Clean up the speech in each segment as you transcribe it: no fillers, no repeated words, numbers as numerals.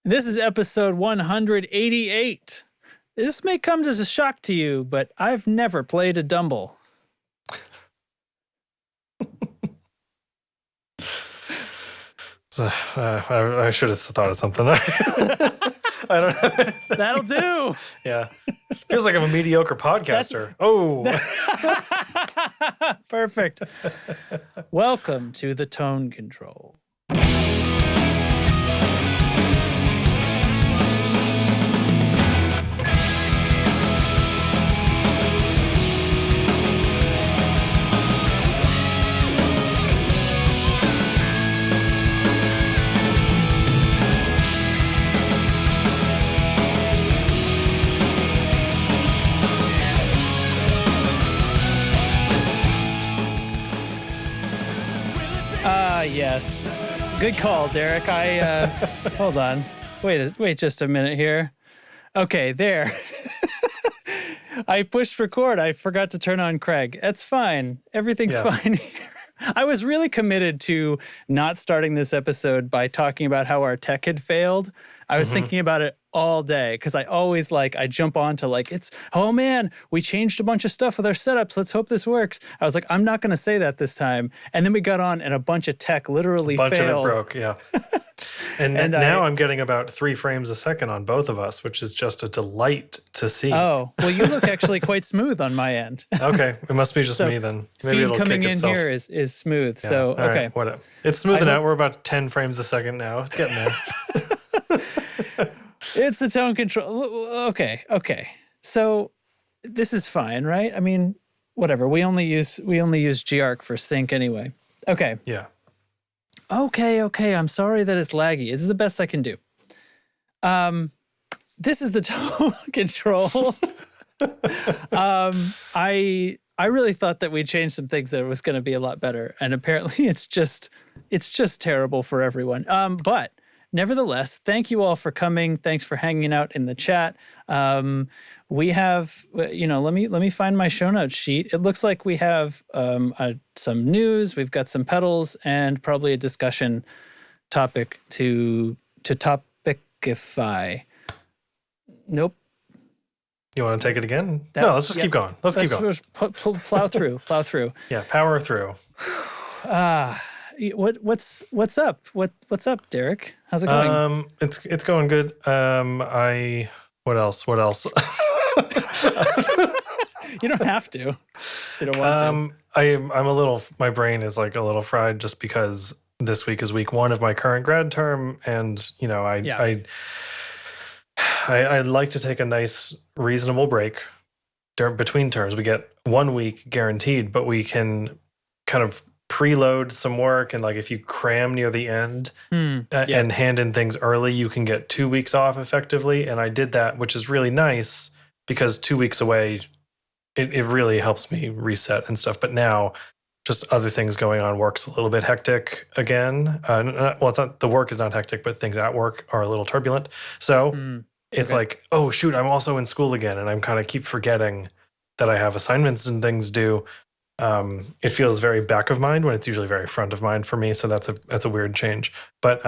This is episode 188. This may come as a shock to you, but I've never played a Dumble. I should have thought of something. I don't know. That'll do. Yeah. Feels like I'm a mediocre podcaster. Perfect. Welcome to the Tone Control. Yes. Good call, Derek. Hold on. Wait just a minute here. Okay, there. I pushed record. I forgot to turn on Craig. That's fine. Everything's fine here. I was really committed to not starting this episode by talking about how our tech had failed. I was thinking about it all day because I always I jump on to oh man, we changed a bunch of stuff with our setups. Let's hope this works. I was like, I'm not going to say that this time. And then we got on and a bunch of tech literally failed. A bunch of it broke, yeah. And now I'm getting about 3 frames a second on both of us, which is just a delight to see. Oh, well, you look actually quite smooth on my end. Okay, it must be just me then. Maybe feed it'll coming kick in itself. here is smooth. Yeah. So, All okay. Right, whatever. It's smoothing out. We're about 10 frames a second now. It's getting there. It's the tone control. Okay. So this is fine, right? I mean, whatever. We only use Garc for sync anyway. Okay. Yeah. Okay. I'm sorry that it's laggy. This is the best I can do. This is the tone control. I really thought that we'd change some things that it was going to be a lot better, and apparently it's just terrible for everyone. But nevertheless, thank you all for coming. Thanks for hanging out in the chat. We have, let me find my show notes sheet. It looks like we have some news. We've got some pedals and probably a discussion topic to topicify. Nope. You want to take it again? No, let's just keep going. Let's keep going. Plow through. Yeah, power through. What's up? What's up, Derek? How's it going? It's going good. What else? You don't have to. You don't want to. I'm a little. My brain is a little fried just because this week is week 1 of my current grad term, and I like to take a nice, reasonable break between terms. We get 1 week guaranteed, but we can kind of preload some work, and if you cram near the end and hand in things early, you can get 2 weeks off effectively. And I did that, which is really nice because 2 weeks away, it really helps me reset and stuff. But now, just other things going on, work's a little bit hectic again. It's not, the work is not hectic, but things at work are a little turbulent. So it's oh shoot, I'm also in school again, and I'm kind of keep forgetting that I have assignments and things due. It feels very back of mind when it's usually very front of mind for me. So that's a weird change. But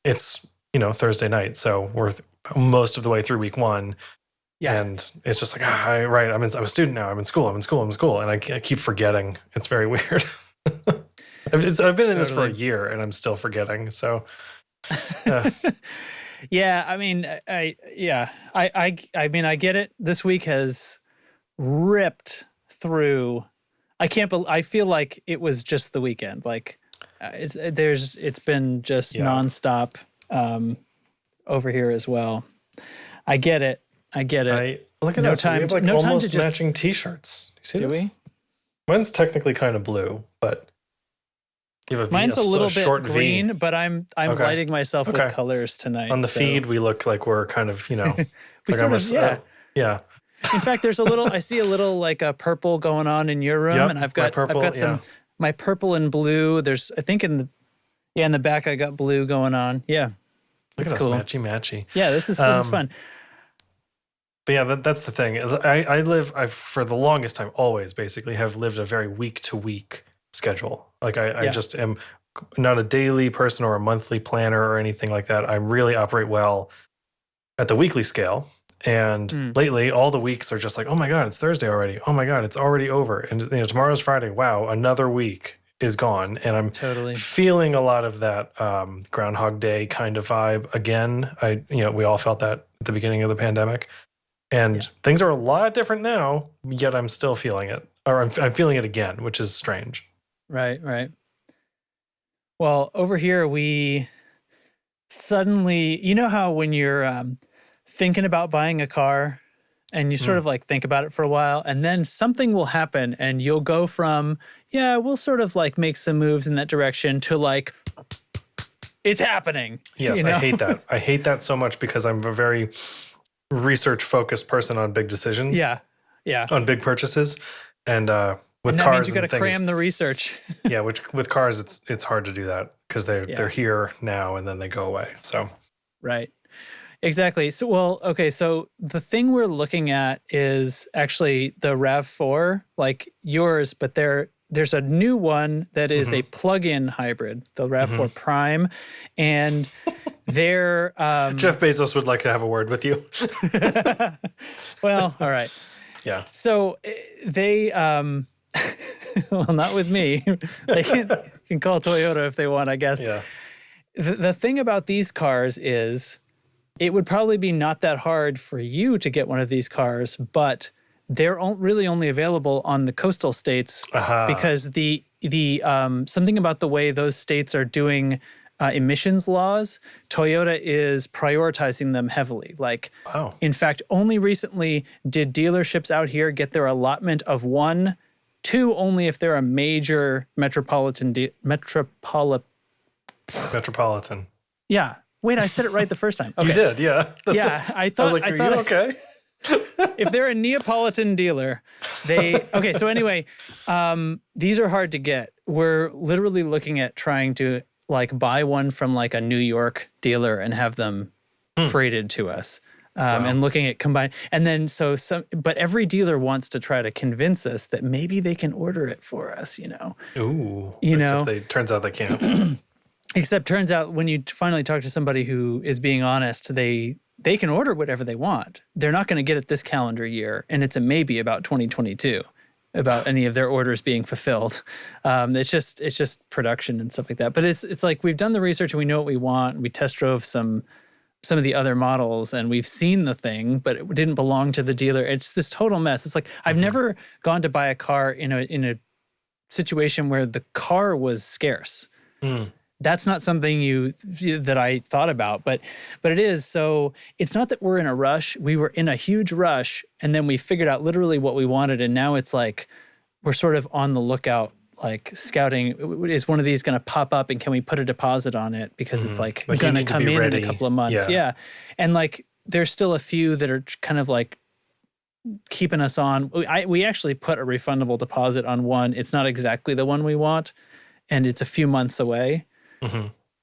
it's Thursday night, so we're most of the way through week 1. Yeah. And it's just I'm a student now. I'm in school, and I keep forgetting. It's very weird. I've been in this for a year, and I'm still forgetting. So. Yeah, I mean, I get it. This week has ripped through. I feel like it was just the weekend. It's been just nonstop over here as well. I get it. Look at us. We have almost matching T-shirts. You see do this? We? Mine's technically kind of blue, but you have mine's a little bit short green, V. but I'm lighting myself with colors tonight. On the feed, we look like we're kind of we sort of yeah. In fact, there's I see a little a purple going on in your room, and I've got some my purple and blue. There's I think in the back I got blue going on. Yeah, that's cool. Matchy. Yeah, this is fun. But yeah, that's the thing. I for the longest time always basically have lived a very week to week schedule. I just am not a daily person or a monthly planner or anything like that. I really operate well at the weekly scale. And lately, all the weeks are just like, oh my God, it's Thursday already. Oh my God, it's already over. And tomorrow's Friday. Wow, another week is gone. And I'm feeling a lot of that Groundhog Day kind of vibe again. We all felt that at the beginning of the pandemic. And things are a lot different now, yet I'm still feeling it. Or I'm feeling it again, which is strange. Right. Well, over here, we suddenly, you know how when you're thinking about buying a car and you sort of like think about it for a while and then something will happen and you'll go from, we'll sort of like make some moves in that direction to like, it's happening. Yes, I hate that. I hate that so much because I'm a very research-focused person on big decisions. Yeah. On big purchases. And with and that cars, means you got to cram the research. which with cars, it's hard to do that because they're here now and then they go away. So, right, exactly. So, so the thing we're looking at is actually the RAV4, like yours, but there's a new one that is a plug-in hybrid, the RAV4 Prime, and they're Jeff Bezos would like to have a word with you. Well, all right. Yeah. So they, well, not with me. They can call Toyota if they want, I guess. Yeah. The thing about these cars is it would probably be not that hard for you to get one of these cars, but they're really only available on the coastal states because the something about the way those states are doing emissions laws, Toyota is prioritizing them heavily. Like, in fact, only recently did dealerships out here get their allotment of 1, 2 only if they're a major metropolitan. Yeah. Wait, I said it right the first time. Okay. You did, yeah. I thought. Are you okay? If they're a Neapolitan dealer, okay. So anyway, these are hard to get. We're literally looking at trying to like buy one from like a New York dealer and have them freighted to us. And looking at combined, and then but every dealer wants to try to convince us that maybe they can order it for us, Ooh. Turns out they can't. Except turns out when you finally talk to somebody who is being honest, they can order whatever they want. They're not going to get it this calendar year, and it's a maybe about 2022, about any of their orders being fulfilled. It's just production and stuff like that. But it's like we've done the research and we know what we want. We test drove some of the other models and we've seen the thing, but it didn't belong to the dealer. It's this total mess. It's like I've never gone to buy a car in a situation where the car was scarce. That's not something that I thought about, but it is. So it's not that we're in a rush. We were in a huge rush and then we figured out literally what we wanted. And now it's like, we're sort of on the lookout, like scouting, is one of these going to pop up and can we put a deposit on it? Because it's like going to come in a couple of months. Yeah. And like, there's still a few that are kind of like keeping us on. We actually put a refundable deposit on one. It's not exactly the one we want and it's a few months away.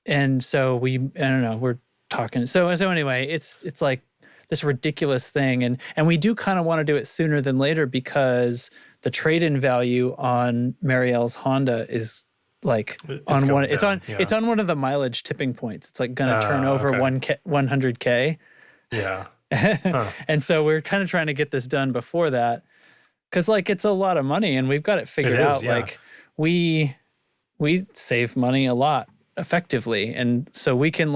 And so I don't know, we're talking. So anyway, it's like this ridiculous thing. And we do kind of want to do it sooner than later because the trade-in value on Marielle's Honda is like it's on one of the mileage tipping points. It's like going to turn over 100K. Yeah. And so we're kind of trying to get this done before that. Cause like it's a lot of money and we've got it figured out. Yeah. Like we save money a lot effectively. And so we can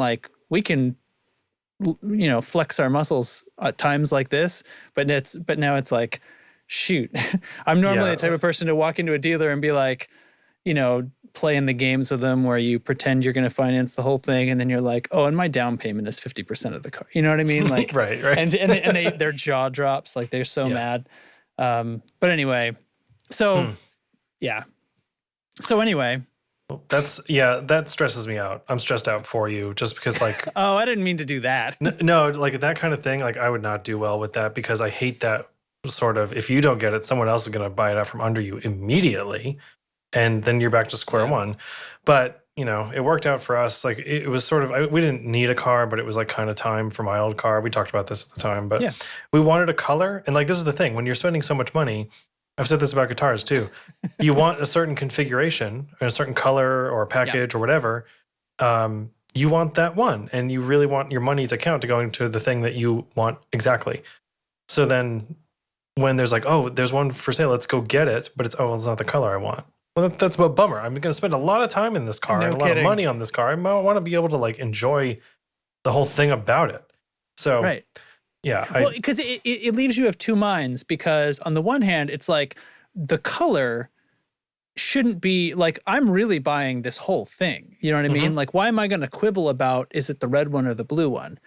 flex our muscles at times like this, but now it's like, shoot, I'm normally the type of person to walk into a dealer and be like, playing the games with them where you pretend you're going to finance the whole thing. And then you're like, oh, and my down payment is 50% of the car. You know what I mean? Like, right. And their jaw drops, like they're so mad. But anyway, so yeah. So anyway, that stresses me out. I'm stressed out for you just because like, oh, I didn't mean to do that. No, like that kind of thing. Like I would not do well with that because I hate that sort of, if you don't get it, someone else is going to buy it out from under you immediately. And then you're back to square one. But, it worked out for us. Like it was sort of, we didn't need a car, but it was like kind of time for my old car. We talked about this at the time, but we wanted a color. And like, this is the thing, when you're spending so much money, I've said this about guitars too. You want a certain configuration or a certain color or package or whatever. You want that one, and you really want your money to count to going to the thing that you want exactly. So then when there's like, oh, there's one for sale, let's go get it, but it's not the color I want. Well, that's a bummer. I'm going to spend a lot of time in this car and a lot of money on this car. I want to be able to like enjoy the whole thing about it. So, right. Yeah. Well, because it leaves you of two minds, because on the one hand, it's like the color shouldn't be like, I'm really buying this whole thing. You know what I mean? Like, why am I going to quibble about, is it the red one or the blue one?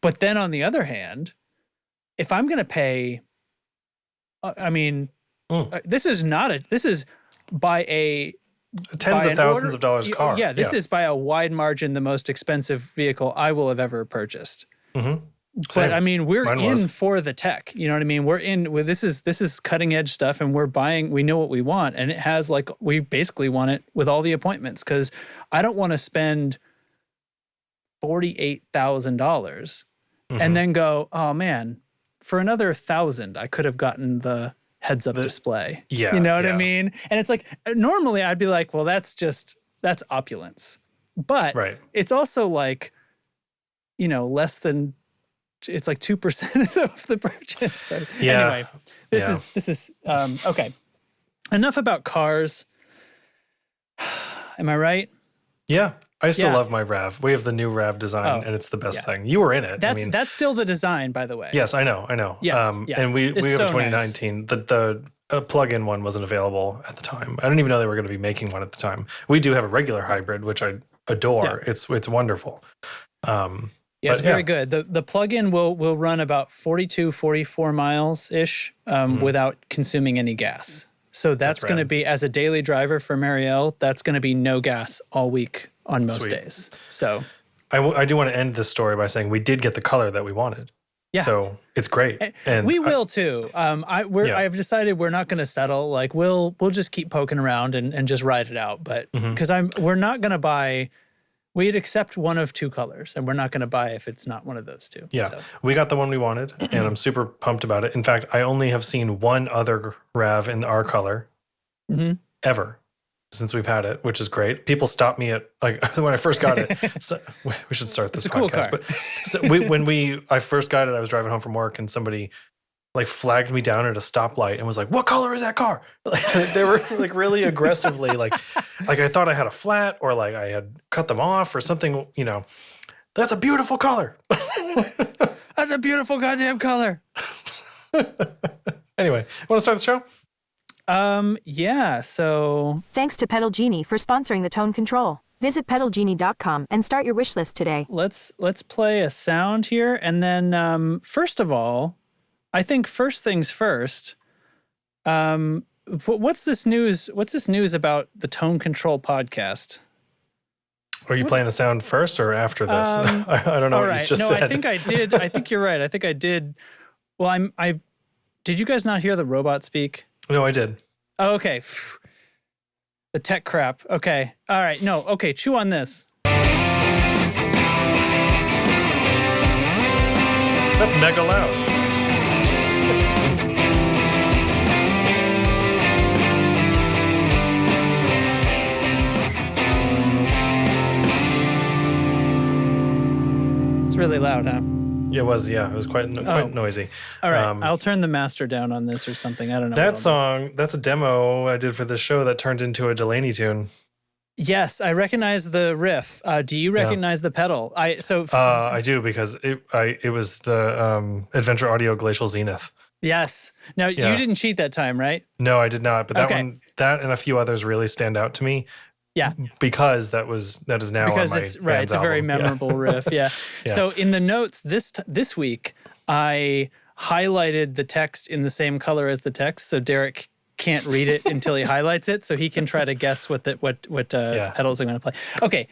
But then on the other hand, if I'm going to pay, I mean, this is by tens of thousands of dollars car. Yeah, this is by a wide margin the most expensive vehicle I will have ever purchased. But I mean, we're in for the tech. You know what I mean? We're in with this is cutting edge stuff, and we know what we want, and it has like, we basically want it with all the appointments, because I don't want to spend $48,000 and then go, oh man, for another $1,000 I could have gotten the heads-up display. Yeah, you know what I mean? And it's like, normally I'd be like, well, that's opulence, but it's also like, you know, less than. It's like 2% of the purchase. But anyway, this is okay. Enough about cars. Am I right? Yeah. I still love my RAV. We have the new RAV design, and it's the best thing. You were in it. That's still the design, by the way. Yes, I know. Yeah. And we have a 2019. Nice. The plug-in one wasn't available at the time. I didn't even know they were going to be making one at the time. We do have a regular hybrid, which I adore. Yeah. It's wonderful. Yeah, it's very good. The plug-in will run about 42, 44 miles-ish without consuming any gas. So that's going to be, as a daily driver for Marielle, that's going to be no gas all week on most days. So I do want to end this story by saying we did get the color that we wanted. Yeah. So it's great. And we will too. I've decided we're not going to settle. Like we'll just keep poking around and just ride it out. But because we're not going to buy. We'd accept one of two colors, and we're not going to buy if it's not one of those two. Yeah, so. We got the one we wanted, and I'm super pumped about it. In fact, I only have seen one other RAV in our color ever since we've had it, which is great. People stop me at, like, when I first got it. So, we should start this podcast. Cool car. But so when I first got it, I was driving home from work, and somebody like flagged me down at a stoplight and was like, "What color is that car?" They were like really aggressively like I thought I had a flat or like I had cut them off or something, you know. That's a beautiful color. That's a beautiful goddamn color. Anyway, want to start the show? Yeah, so thanks to Pedal Genie for sponsoring the tone control. Visit pedalgenie.com and start your wish list today. Let's play a sound here, and then first of all, I think first things first. What's this news? What's this news about the Tone Control podcast? Are you playing a sound first or after this? I don't know what you just said. I think I did. I think you're right. I think I did. Well, I did. You guys not hear the robot speak? No, I did. Oh, okay. The tech crap. Okay. All right. No. Okay. Chew on this. That's mega loud. Really loud, huh? It was, yeah. It was quite noisy. All right, I'll turn the master down on this or something. I don't know. That song, that's a demo I did for the show that turned into a Delaney tune. Yes, I recognize the riff. Do you recognize the pedal? I do because it was the Adventure Audio Glacial Zenith. Yes. Now, you didn't cheat that time, right? No, I did not. But that and a few others really stand out to me. Yeah, because that is now because on my it's It's a very memorable riff. Yeah. So in the notes this week, I highlighted the text in the same color as the text, so Derek can't read it until he highlights it, so he can try to guess what pedals I'm going to play. Okay,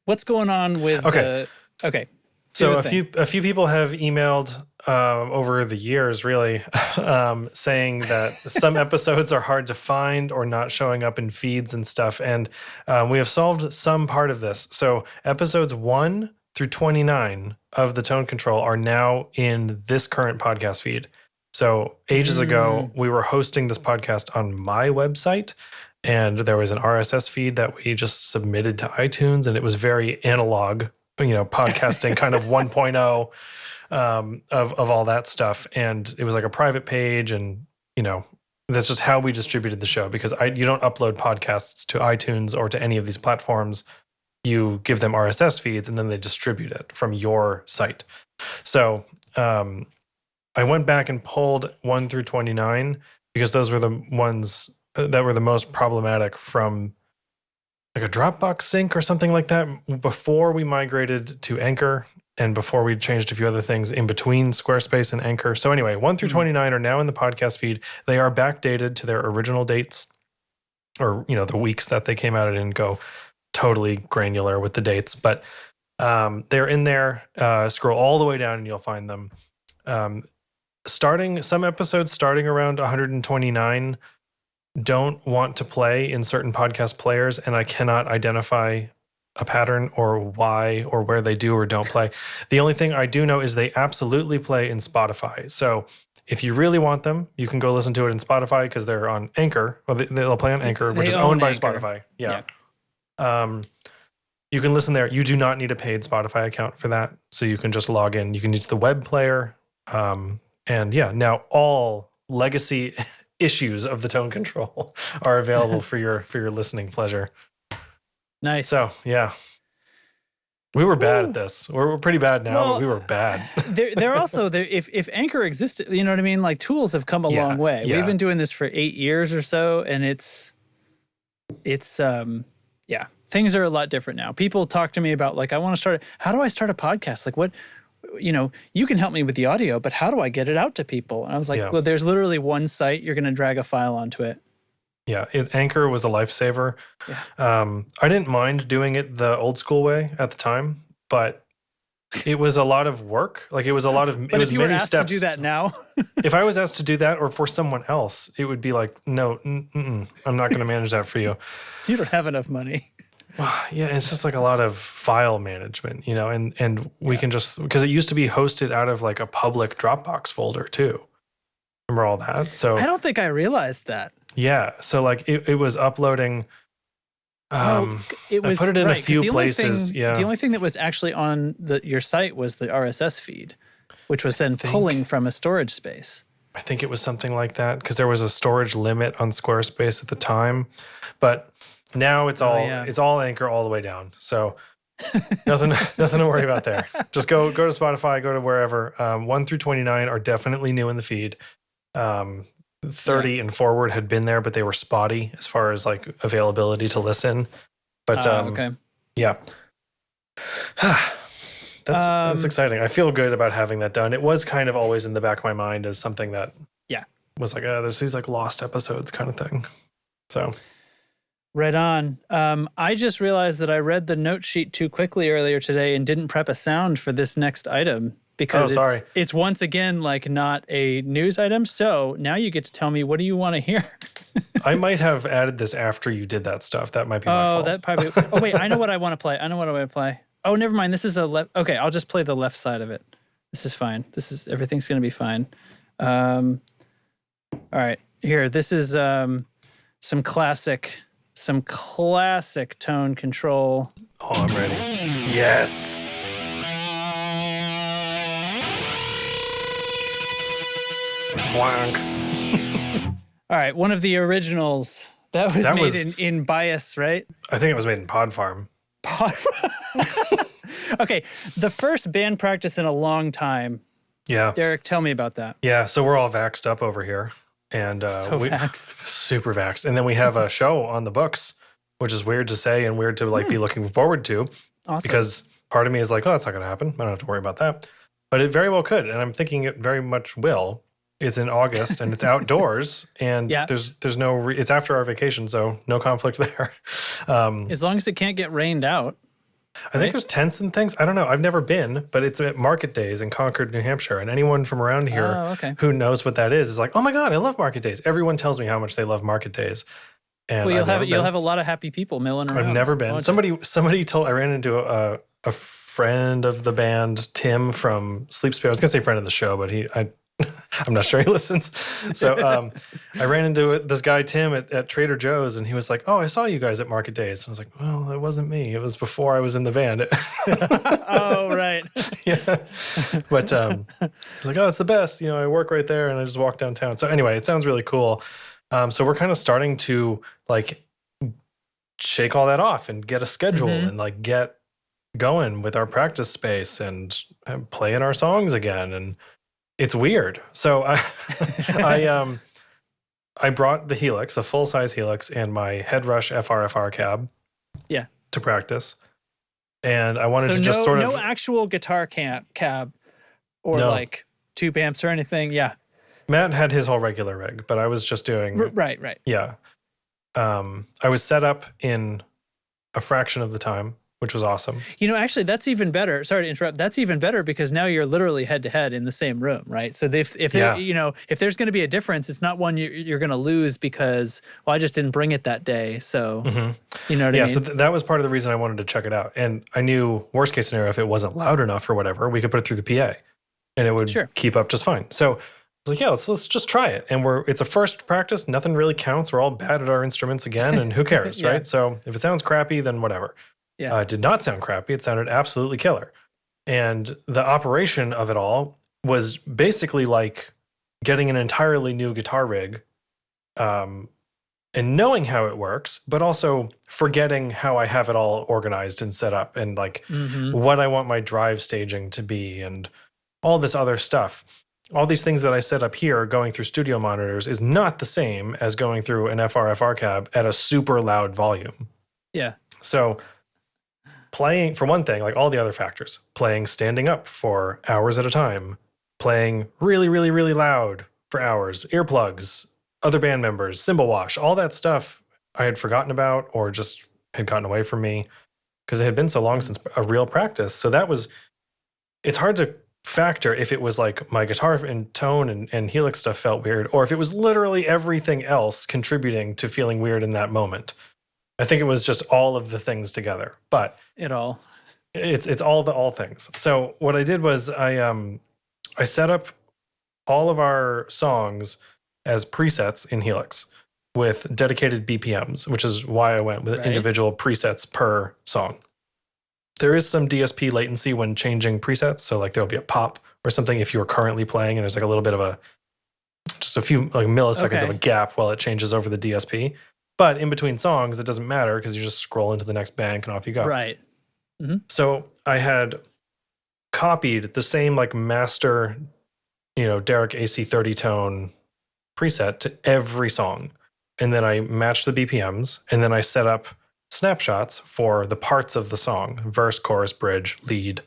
what's going on with? Okay. So a few people have emailed over the years, really, saying that some episodes are hard to find or not showing up in feeds and stuff. And we have solved some part of this. So episodes 1 through 29 of the Tone Control are now in this current podcast feed. So ages ago, we were hosting this podcast on my website, and there was an RSS feed that we just submitted to iTunes, and it was very analog, podcasting kind of 1.0 of all that stuff. And it was like a private page, and that's just how we distributed the show, because you don't upload podcasts to iTunes or to any of these platforms. You give them RSS feeds, and then they distribute it from your site. So I went back and pulled 1 through 29 because those were the ones that were the most problematic from like a Dropbox sync or something like that before we migrated to Anchor, and before we changed a few other things in between Squarespace and Anchor. So anyway, 1 through 29 are now in the podcast feed. They are backdated to their original dates, or the weeks that they came out. I didn't go totally granular with the dates, but they're in there. Scroll all the way down and you'll find them. Some episodes starting around 129 don't want to play in certain podcast players, and I cannot identify a pattern or why or where they do or don't play. The only thing I do know is they absolutely play in Spotify. So if you really want them, you can go listen to it in Spotify because they're on Anchor. Well, they'll play on Anchor, which is owned by Spotify. Yeah. You can listen there. You do not need a paid Spotify account for that. So you can just log in. You can use the web player. And now all legacy issues of the tone control are available for your listening pleasure. Nice. So yeah, we were bad at this. We're pretty bad now, but we were bad. they're also there. If Anchor existed, you know what I mean? Like tools have come a long way. Yeah. We've been doing this for 8 years or so, and it's things are a lot different now. People talk to me about like, how do I start a podcast? Like what, you can help me with the audio, but how do I get it out to people? And I was like, well, there's literally one site. You're going to drag a file onto it. Yeah, Anchor was a lifesaver. Yeah. I didn't mind doing it the old school way at the time, but it was a lot of work. Like it was a lot of. But if you were asked to do that now, if I was asked to do that, or for someone else, it would be like, no, I'm not going to manage that for you. You don't have enough money. Yeah, it's just like a lot of file management, and we can just, because it used to be hosted out of like a public Dropbox folder too. Remember all that? So I don't think I realized that. Yeah, so like it was uploading. It was, I put it in right, a few places. The only thing that was actually on your site was the RSS feed, which was then pulling from a storage space. I think it was something like that because there was a storage limit on Squarespace at the time, but now it's all Anchor all the way down. So nothing to worry about there. Just go to Spotify, go to wherever. 1 through 29 are definitely new in the feed. 30 and forward had been there, but they were spotty as far as like availability to listen. But okay. Yeah. That's exciting. I feel good about having that done. It was kind of always in the back of my mind as something that was like, there's these like lost episodes kind of thing. So right on. I just realized that I read the note sheet too quickly earlier today and didn't prep a sound for this next item. Because it's once again like not a news item. So now you get to tell me, what do you want to hear? I might have added this after you did that stuff. That might be my fault. That probably. Oh wait, I know what I want to play. Oh, never mind. This is a left. Okay, I'll just play the left side of it. This is fine. Everything's gonna be fine. All right, here. This is some classic tone control. Oh, I'm ready. Yes. Blank. All right, one of the originals that was made in Bias, right? I think it was made in Pod Farm. Okay, the first band practice in a long time. Yeah. Derek, tell me about that. Yeah, so we're all vaxxed up over here. And vaxxed. Super vaxxed. And then we have a show on the books, which is weird to say and weird to like be looking forward to. Awesome. Because part of me is like, oh, that's not going to happen. I don't have to worry about that. But it very well could. And I'm thinking it very much will. It's in August and it's outdoors and there's no, it's after our vacation. So no conflict there. As long as it can't get rained out. I think there's tents and things. I don't know. I've never been, but it's at Market Days in Concord, New Hampshire. And anyone from around here who knows what that is like, oh my God, I love Market Days. Everyone tells me how much they love Market Days. And you'll have a lot of happy people milling around. I've never been. Somebody told, I ran into a friend of the band, Tim from Sleep Spare. I was going to say friend of the show, but I'm not sure he listens. So I ran into this guy, Tim, at Trader Joe's, and he was like, oh, I saw you guys at Market Days. And I was like, well, it wasn't me. It was before I was in the band. Oh, right. Yeah. But he's like, oh, it's the best. I work right there, and I just walk downtown. So anyway, it sounds really cool. So we're kind of starting to like shake all that off and get a schedule and like get going with our practice space and playing our songs again. And it's weird. So I brought the Helix, the full size Helix, and my Headrush FRFR cab. Yeah. To practice. And I wanted to just no actual guitar cab or like tube amps or anything. Yeah. Matt had his whole regular rig, but I was just doing right. Yeah. I was set up in a fraction of the time, which was awesome. Actually, that's even better. Sorry to interrupt. That's even better because now you're literally head to head in the same room, right? So if there's going to be a difference, it's not one you're going to lose because, well, I just didn't bring it that day. So, you know what I mean? So that was part of the reason I wanted to check it out. And I knew worst case scenario, if it wasn't loud enough or whatever, we could put it through the PA and it would keep up just fine. So I was like, yeah, let's just try it. And it's a first practice. Nothing really counts. We're all bad at our instruments again. And who cares, right? So if it sounds crappy, then whatever. Yeah. It did not sound crappy. It sounded absolutely killer. And the operation of it all was basically like getting an entirely new guitar rig and knowing how it works, but also forgetting how I have it all organized and set up and like what I want my drive staging to be and all this other stuff. All these things that I set up here going through studio monitors is not the same as going through an FRFR cab at a super loud volume. Yeah. So playing, for one thing, like all the other factors, playing standing up for hours at a time, playing really, really, really loud for hours, earplugs, other band members, cymbal wash, all that stuff I had forgotten about or just had gotten away from me because it had been so long since a real practice. So it's hard to factor if it was like my guitar and tone and Helix stuff felt weird or if it was literally everything else contributing to feeling weird in that moment. I think it was just all of the things together, but it's all things. So what I did was I set up all of our songs as presets in Helix with dedicated BPMs, which is why I went with individual presets per song. There is some DSP latency when changing presets. So like there'll be a pop or something if you were currently playing and there's like a little bit of just a few like milliseconds of a gap while it changes over the DSP. But in between songs, it doesn't matter because you just scroll into the next bank and off you go. Right. Mm-hmm. So I had copied the same like master, Derek AC30 tone preset to every song. And then I matched the BPMs and then I set up snapshots for the parts of the song, verse, chorus, bridge, lead,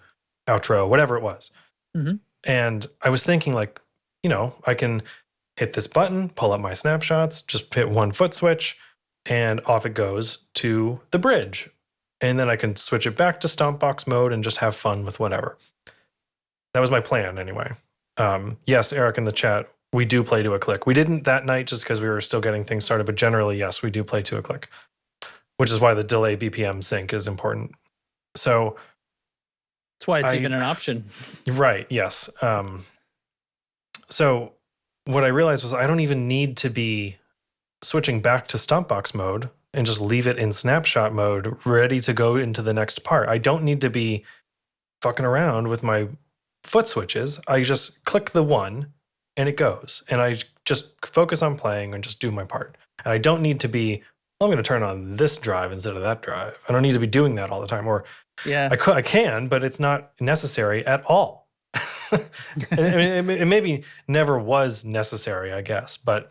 outro, whatever it was. Mm-hmm. And I was thinking like, I can hit this button, pull up my snapshots, just hit one foot switch, and off it goes to the bridge. And then I can switch it back to stomp box mode and just have fun with whatever. That was my plan anyway. Yes, Eric in the chat, we do play to a click. We didn't that night just because we were still getting things started, but generally, yes, we do play to a click, which is why the delay BPM sync is important. So that's why it's even an option. Right, yes. So what I realized was I don't even need to be switching back to stomp box mode and just leave it in snapshot mode, ready to go into the next part. I don't need to be fucking around with my foot switches. I just click the one and it goes. And I just focus on playing and just do my part. And I don't need to be, I'm going to turn on this drive instead of that drive. I don't need to be doing that all the time. Or I can, but it's not necessary at all. I mean, it maybe never was necessary, I guess, but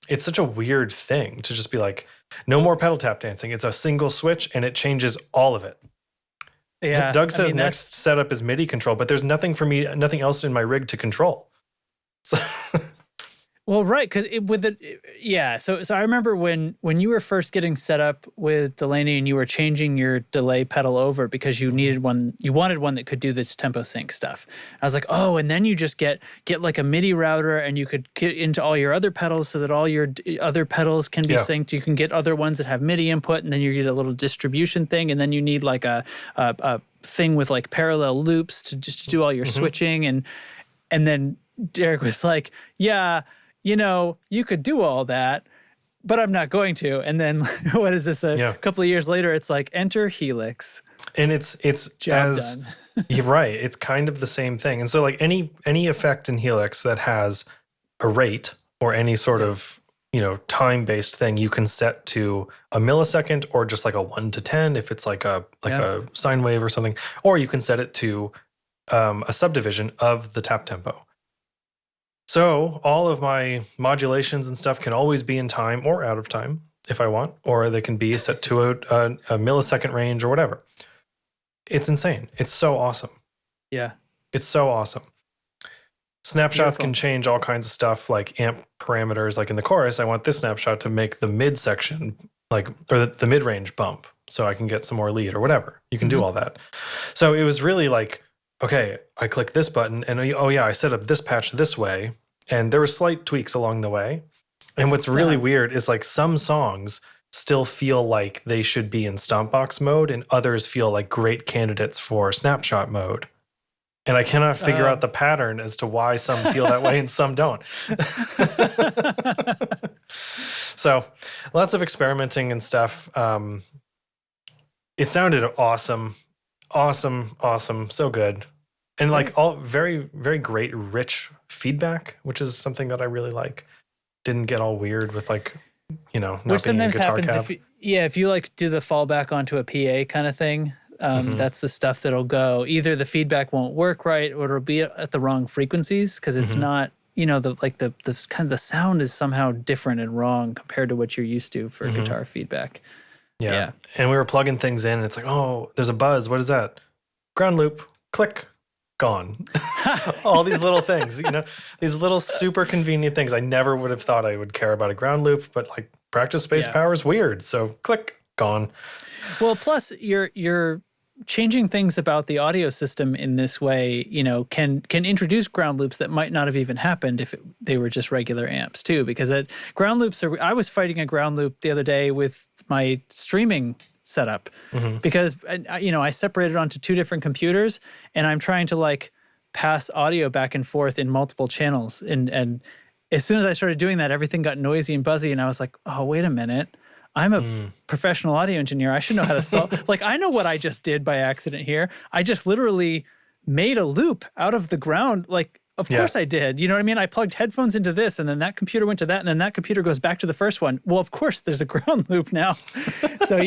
it's such a weird thing to just be like, no more pedal tap dancing. It's a single switch and it changes all of it. Yeah. Doug says next setup is MIDI control, but there's nothing for me, nothing else in my rig to control. So well, right, because So I remember when you were first getting set up with Delaney and you were changing your delay pedal over because you needed one, you wanted one that could do this tempo sync stuff. I was like, oh, and then you just get like a MIDI router and you could get into all your other pedals so that all your other pedals can be synced. You can get other ones that have MIDI input, and then you get a little distribution thing, and then you need like a thing with like parallel loops to just do all your switching, and then Derek was like, yeah, you could do all that, but I'm not going to. And then what is this? A couple of years later, it's like, enter Helix. And it's job done. You're right. It's kind of the same thing. And so like any effect in Helix that has a rate or any sort of, time-based thing, you can set to a millisecond or just like a 1 to 10 if it's like a sine wave or something, or you can set it to a subdivision of the tap tempo. So all of my modulations and stuff can always be in time or out of time if I want, or they can be set to a millisecond range or whatever. It's insane. It's so awesome. Yeah. It's so awesome. Snapshots can change all kinds of stuff, like amp parameters. Like in the chorus, I want this snapshot to make the mid section, or the mid range bump, so I can get some more lead or whatever. You can do all that. So it was really like, okay, I click this button, and I set up this patch this way, and there were slight tweaks along the way. And what's really weird is like some songs still feel like they should be in stomp box mode, and others feel like great candidates for snapshot mode. And I cannot figure out the pattern as to why some feel that way and some don't. So lots of experimenting and stuff. It sounded awesome. So good. And like all very, very great, rich feedback, which is something that I really like. Didn't get all weird with like, not which being sometimes a guitar happens cab. if you like do the fallback onto a PA kind of thing. That's the stuff that'll go. Either the feedback won't work right, or it'll be at the wrong frequencies because it's not. The kind of the sound is somehow different and wrong compared to what you're used to for guitar feedback. Yeah. And we were plugging things in, and it's like, oh, there's a buzz. What is that? Ground loop. Click. Gone. All these little things, these little super convenient things. I never would have thought I would care about a ground loop, but like practice space power is weird. So click. Gone. Well, plus you're changing things about the audio system in this way, can introduce ground loops that might not have even happened if they were just regular amps too, because ground loops I was fighting a ground loop the other day with my streaming setup because, I separated onto two different computers and I'm trying to like pass audio back and forth in multiple channels. And as soon as I started doing that, everything got noisy and buzzy. And I was like, oh, wait a minute. I'm a professional audio engineer. I should know how to solve. Like, I know what I just did by accident here. I just literally made a loop out of the ground. Like, of course I did. You know what I mean? I plugged headphones into this, and then that computer went to that, and then that computer goes back to the first one. Well, of course, there's a ground loop now. So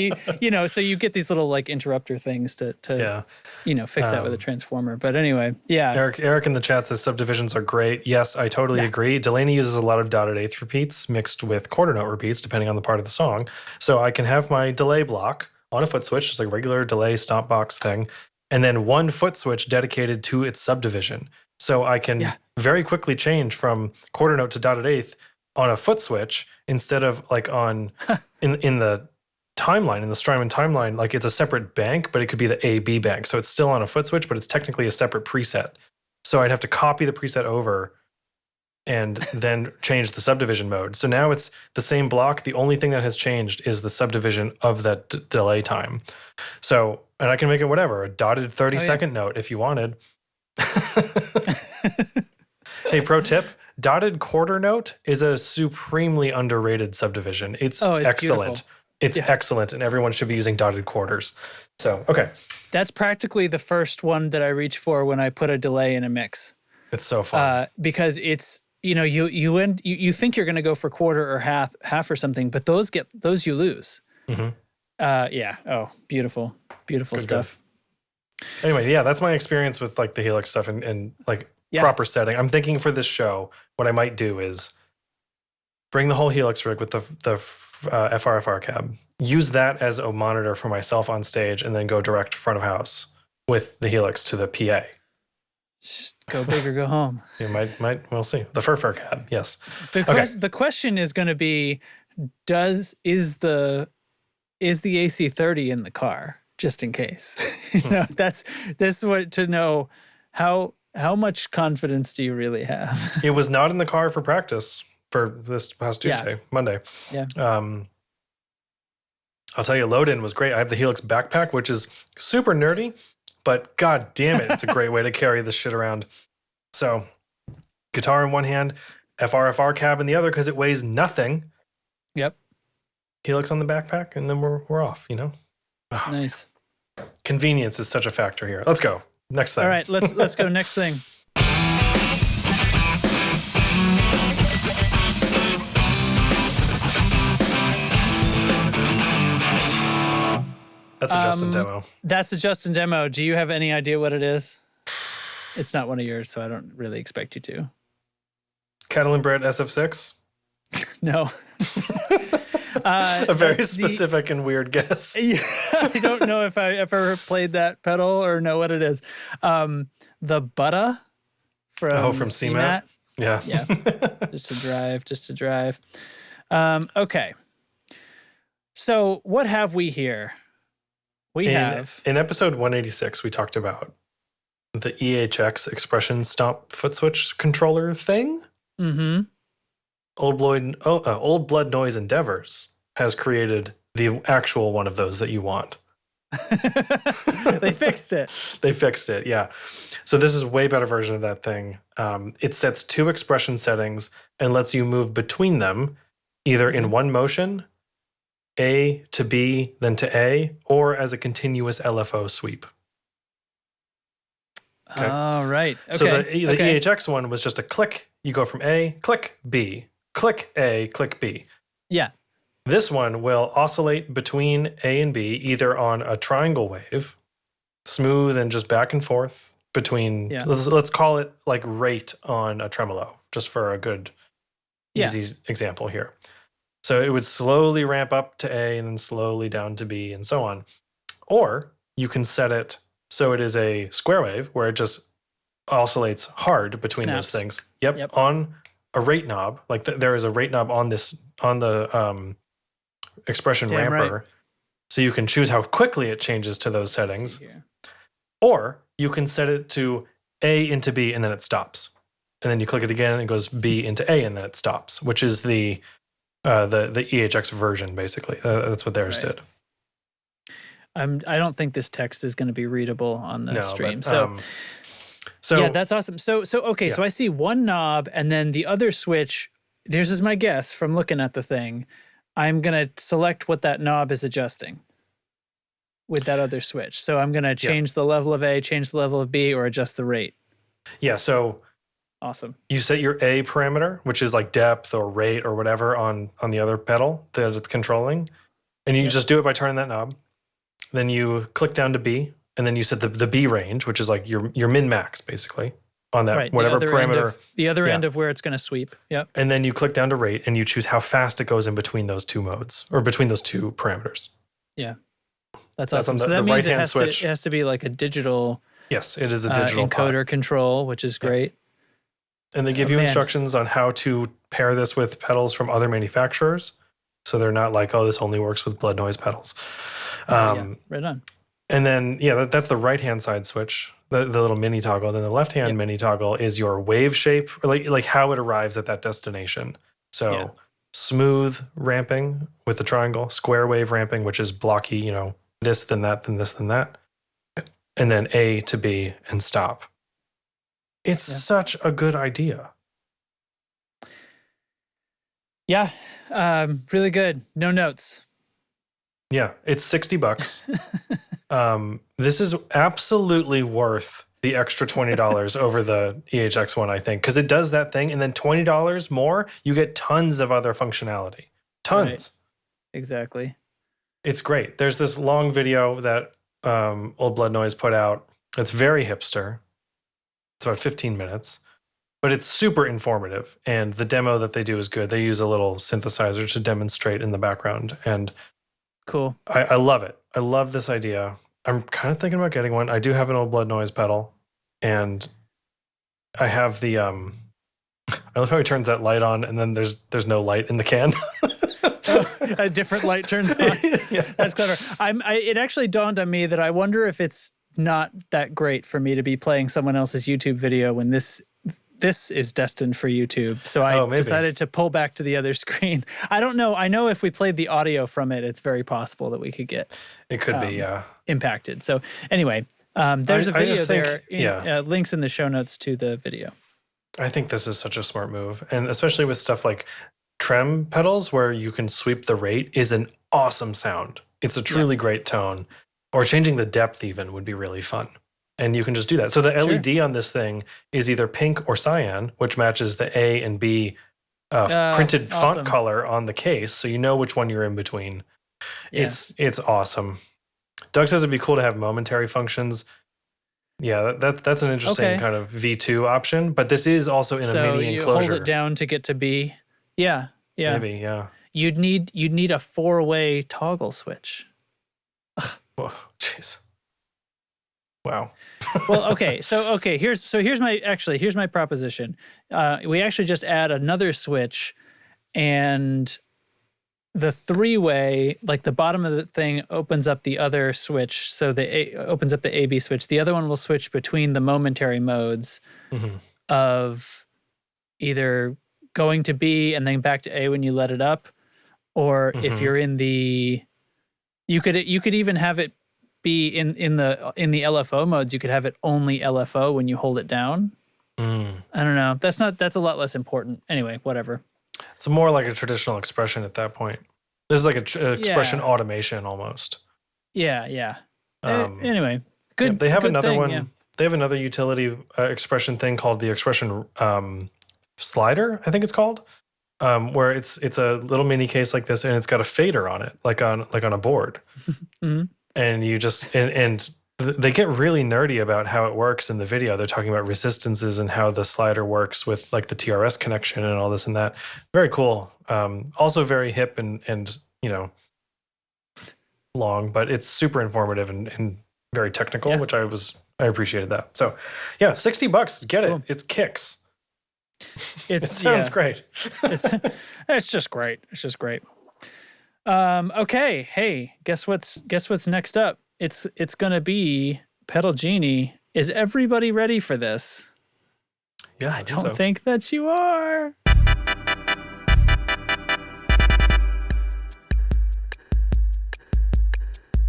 so you get these little like interrupter things to fix that with a transformer. But anyway, Eric in the chat says subdivisions are great. Yes, I totally agree. Delaney uses a lot of dotted eighth repeats mixed with quarter note repeats, depending on the part of the song. So I can have my delay block on a foot switch, just like a regular delay stomp box thing, and then one foot switch dedicated to its subdivision. So I can very quickly change from quarter note to dotted eighth on a foot switch instead of like on in the timeline, in the Strymon timeline, like it's a separate bank, but it could be the A-B bank. So it's still on a foot switch, but it's technically a separate preset. So I'd have to copy the preset over and then change the subdivision mode. So now it's the same block. The only thing that has changed is the subdivision of that delay time. So, and I can make it whatever, a dotted 30-second note if you wanted. Hey, pro tip, dotted quarter note is a supremely underrated subdivision. It's excellent. Beautiful. It's excellent, and everyone should be using dotted quarters. So, okay. That's practically the first one that I reach for when I put a delay in a mix. It's so fun. Because it's, you think you're going to go for quarter or half or something, but those you lose. Beautiful good stuff. Good. Anyway, that's my experience with like the Helix stuff and proper setting. I'm thinking for this show, what I might do is bring the whole Helix rig with the FRFR cab, use that as a monitor for myself on stage, and then go direct front of house with the Helix to the PA. Go big or go home. We'll see. The FRFR cab, yes. The question is going to be, is the AC30 in the car? Just in case, that's what to know. How much confidence do you really have? It was not in the car for practice for this past Tuesday, Monday. Yeah. I'll tell you, load-in was great. I have the Helix backpack, which is super nerdy, but god damn it, it's a great way to carry this shit around. So guitar in one hand, FRFR cab in the other because it weighs nothing. Yep. Helix on the backpack, and then we're off, you know? Oh, Nice. convenience is such a factor here. Let's go. Next thing. All right, let's go next thing. That's a Justin demo. That's a Justin demo. Do you have any idea what it is? It's not one of yours, so I don't really expect you to. Kettle and Bread SF6. No. A very specific and weird guess. Yeah, I don't know if I ever played that pedal or know what it is. The Butah from CMAT. Yeah. Yeah. Just to drive. Okay. So what have we here? We have in episode 186, we talked about the EHX expression stomp foot switch controller thing. Mm-hmm. Old Blood Noise Endeavors has created the actual one of those that you want. They fixed it. They fixed it, yeah. So this is a way better version of that thing. It sets 2 expression settings and lets you move between them either in one motion, A to B, then to A, or as a continuous LFO sweep. Okay. Oh, right. Okay. So the EHX one was just a click. You go from A, click B, click A, click B. Yeah. This one will oscillate between A and B, either on a triangle wave, smooth and just back and forth between, let's call it like rate on a tremolo, just for a good, easy example here. So it would slowly ramp up to A and then slowly down to B and so on. Or you can set it so it is a square wave where it just oscillates hard between those things. Yep. On a rate knob, like there is a rate knob on the expression ramper. Right. So you can choose how quickly it changes to those settings. Or you can set it to A into B and then it stops. And then you click it again and it goes B into A and then it stops, which is the EHX version, basically. That's what theirs did. I don't think this text is going to be readable on the stream. But, so yeah, that's awesome. So I see one knob and then the other switch. This is my guess from looking at the thing. I'm going to select what that knob is adjusting with that other switch. So I'm going to change the level of A, change the level of B, or adjust the rate. Yeah, so awesome. You set your A parameter, which is like depth or rate or whatever on the other pedal that it's controlling. And you just do it by turning that knob. Then you click down to B, and then you set the B range, which is like your min-max, basically, on that whatever parameter. The other end of where it's going to sweep. Yep. And then you click down to rate, and you choose how fast it goes in between those two modes, or between those two parameters. Yeah. That's awesome. So that means it has to be like a digital... Yes, it is a digital encoder control, which is great. And they give you instructions on how to pair this with pedals from other manufacturers. So they're not like, oh, this only works with Blood Noise pedals. Right on. And then, that's the right-hand side switch, the little mini toggle. Then the left-hand mini toggle is your wave shape, or like how it arrives at that destination. So smooth ramping with the triangle, square wave ramping, which is blocky, this, then that, then this, then that. And then A to B and stop. It's such a good idea. Yeah, really good. No notes. Yeah, it's $60. This is absolutely worth the extra $20 over the EHX one, I think, because it does that thing, and then $20 more, you get tons of other functionality. Tons. Right. Exactly. It's great. There's this long video that Old Blood Noise put out. It's very hipster. It's about 15 minutes, but it's super informative. And the demo that they do is good. They use a little synthesizer to demonstrate in the background. And cool. I love it. I love this idea. I'm kind of thinking about getting one. I do have an Old Blood Noise pedal, and I have the I love how he turns that light on and then there's no light in the can. A different light turns on. Yeah. That's clever. It actually dawned on me that I wonder if it's not that great for me to be playing someone else's YouTube video when this is destined for YouTube. So I decided to pull back to the other screen. I don't know. I know if we played the audio from it, it's very possible that we could get impacted. So anyway, there's a video there. Links in the show notes to the video. I think this is such a smart move. And especially with stuff like trem pedals where you can sweep the rate is an awesome sound. It's a truly great tone. Or changing the depth even would be really fun. And you can just do that. So the LED on this thing is either pink or cyan, which matches the A and B printed font color on the case. So you know which one you're in between. Yeah. It's awesome. Doug says it'd be cool to have momentary functions. Yeah, that's an interesting kind of V2 option. But this is also in a mini enclosure. So you hold it down to get to B. Yeah. Maybe, yeah. You'd need a 4-way toggle switch. Whoa, jeez. Wow. Well, here's my proposition. We actually just add another switch, and the 3-way, like the bottom of the thing opens up the other switch, so opens up the AB switch. The other one will switch between the momentary modes of either going to B and then back to A when you let it up, or if you're in the, you could even have it be in the LFO modes. You could have it only LFO when you hold it down. I don't know. That's a lot less important. Anyway, whatever. It's more like a traditional expression at that point. This is like an expression automation almost. Yeah. Anyway, good. Yeah, they have another thing, one. Yeah. They have another utility expression thing called the expression slider, I think it's called, where it's a little mini case like this, and it's got a fader on it, like on a board. And you just and they get really nerdy about how it works in the video. They're talking about resistances and how the slider works with like the TRS connection and all this and that. Very cool. Also very hip and long, but it's super informative and very technical, which I appreciated that. So yeah, $60, get it. Cool. It's kicks. It sounds great. It's just great. It's just great. Okay. Hey, guess what's next up? It's gonna be Pedal Genie. Is everybody ready for this? Yeah, I don't think that you are.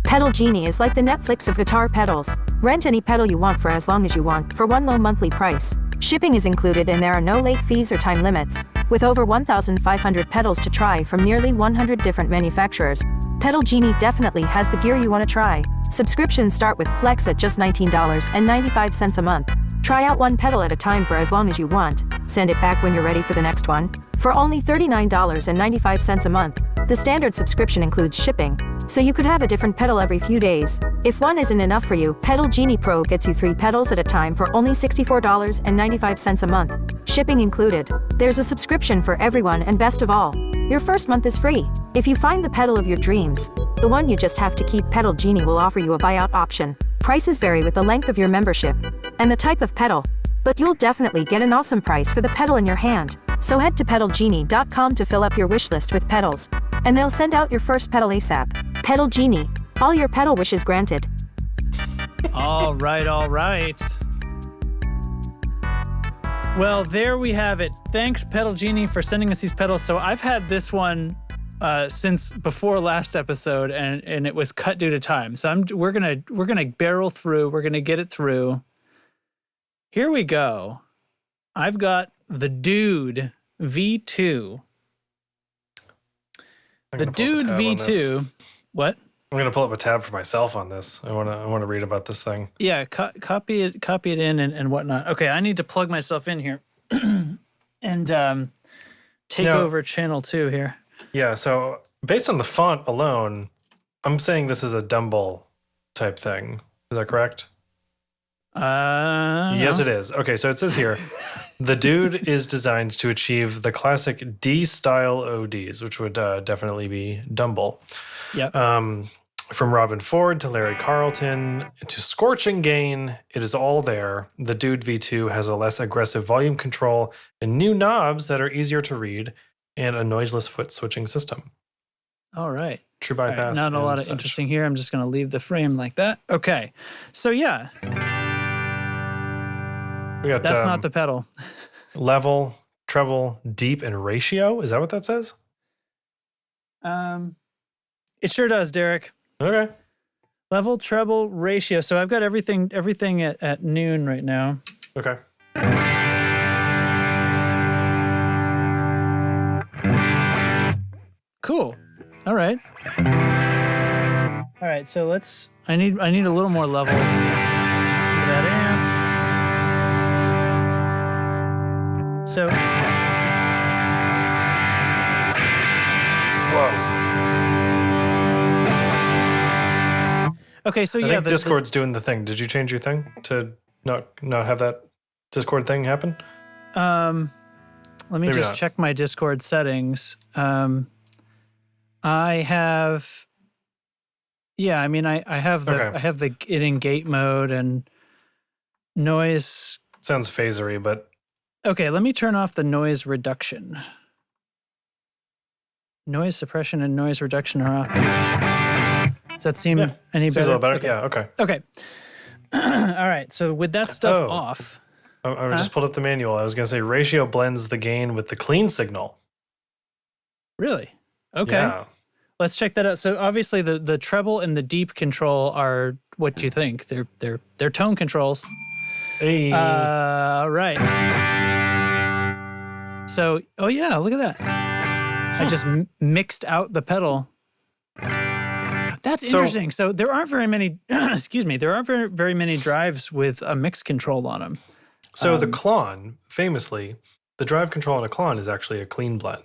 Pedal Genie is like the Netflix of guitar pedals. Rent any pedal you want for as long as you want for one low monthly price. Shipping is included and there are no late fees or time limits. With over 1,500 pedals to try from nearly 100 different manufacturers, Pedal Genie definitely has the gear you want to try. Subscriptions start with Flex at just $19.95 a month. Try out one pedal at a time for as long as you want. Send it back when you're ready for the next one. For only $39.95 a month, the standard subscription includes shipping, so you could have a different pedal every few days. If one isn't enough for you, Pedal Genie Pro gets you 3 pedals at a time for only $64.95 a month. Shipping included. There's a subscription for everyone, and best of all, your first month is free. If you find the pedal of your dreams, the one you just have to keep, Pedal Genie will offer you a buyout option. Prices vary with the length of your membership and the type of pedal, but you'll definitely get an awesome price for the pedal in your hand. So head to pedalgenie.com to fill up your wish list with pedals, and they'll send out your first pedal ASAP. Pedal Genie, all your pedal wishes granted. All right. Well, there we have it. Thanks, Pedal Genie, for sending us these pedals. So I've had this one since before last episode, and it was cut due to time. So we're gonna barrel through. We're gonna get it through. Here we go. I've got the Dude V2. The Dude V2. What? I'm gonna pull up a tab for myself on this. I wanna read about this thing. Yeah, copy it in and whatnot. Okay, I need to plug myself in here and take over channel 2 here. Yeah, so based on the font alone, I'm saying this is a Dumble type thing. Is that correct? Yes, it is. Okay, so it says here, the Dude is designed to achieve the classic D-style ODs, which would definitely be Dumble. Yep. From Robin Ford to Larry Carlton to Scorching Gain, it is all there. The Dude V2 has a less aggressive volume control and new knobs that are easier to read and a noiseless foot switching system. All right. True bypass. Not a lot of interesting here. I'm just going to leave the frame like that. Okay. So yeah. We got, that's not the pedal. Level, treble, deep, and ratio. Is that what that says? It sure does, Derek. Okay. Level, treble, ratio. So I've got everything at noon right now. Okay. Cool. All right. All right. So I need a little more level for that amp. So. Whoa. Okay. So I yeah, think Discord's doing the thing. Did you change your thing to not have that Discord thing happen? Let me just check my Discord settings. I have, yeah, I mean, I have it in gate mode and noise. Sounds phasery, but. Okay, let me turn off the noise reduction. Noise suppression and noise reduction are off. Does that seem any better? Seems a little better. Okay. Yeah, okay. Okay. All right, so with that stuff off. I just pulled up the manual. I was going to say ratio blends the gain with the clean signal. Really? Okay. Yeah. Let's check that out. So obviously the treble and the deep control are what you think. They're tone controls. Hey. Right. So, oh yeah, look at that. I just mixed out the pedal. That's interesting. So there aren't very many, excuse me, there aren't very many drives with a mix control on them. So the Klon, famously, the drive control on a Klon is actually a clean blend.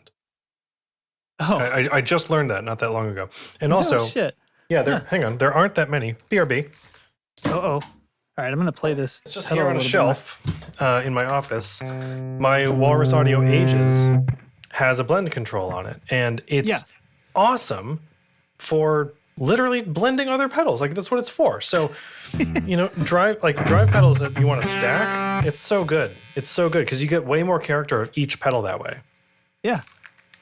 Oh, I just learned that not that long ago. And also, shit. Yeah, hang on, there aren't that many. BRB. All right, I'm gonna play this. It's just here on a shelf in my office. My Walrus Audio Ages has a blend control on it, and it's awesome for literally blending other pedals. Like that's what it's for. So, drive pedals that you want to stack. It's so good. It's so good because you get way more character of each pedal that way. Yeah.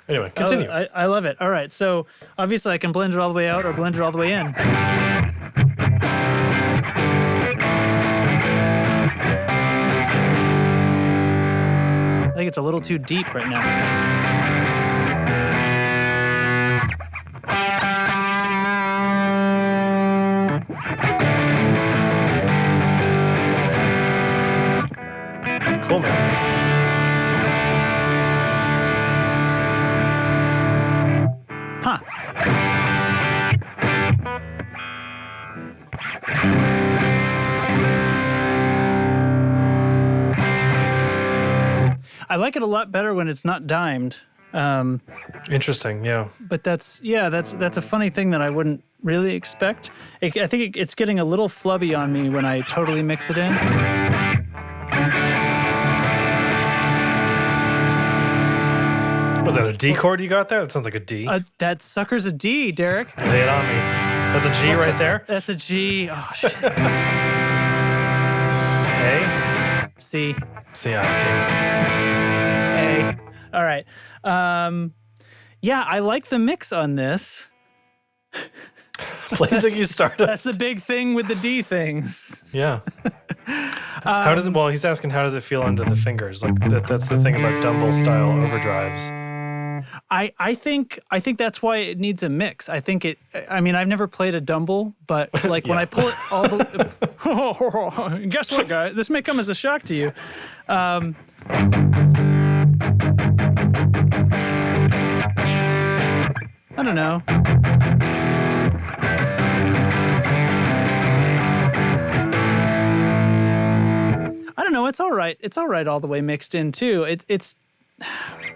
Anyway, continue. I love it. All right, so obviously I can blend it all the way out or blend it all the way in. I think it's a little too deep right now. Cool, man. Huh. I like it a lot better when it's not dimed. Interesting, yeah. But that's a funny thing that I wouldn't really expect. I think it's getting a little flubby on me when I totally mix it in. Was that a D chord you got there? That sounds like a D. That sucker's a D, Derek. Lay it on me. That's a G right there? That's a G. Oh, shit. A? C. C, damn A. All right. Yeah, I like the mix on this. Plays like you started. That's the big thing with the D things. Yeah. How does it? Well, he's asking how does it feel under the fingers? Like that's the thing about Dumble style overdrives. I think that's why it needs a mix. I think I mean, I've never played a Dumble, but like when I pull it all the guess what, guys? This may come as a shock to you. I don't know. I don't know. It's all right. It's all right all the way mixed in too. It's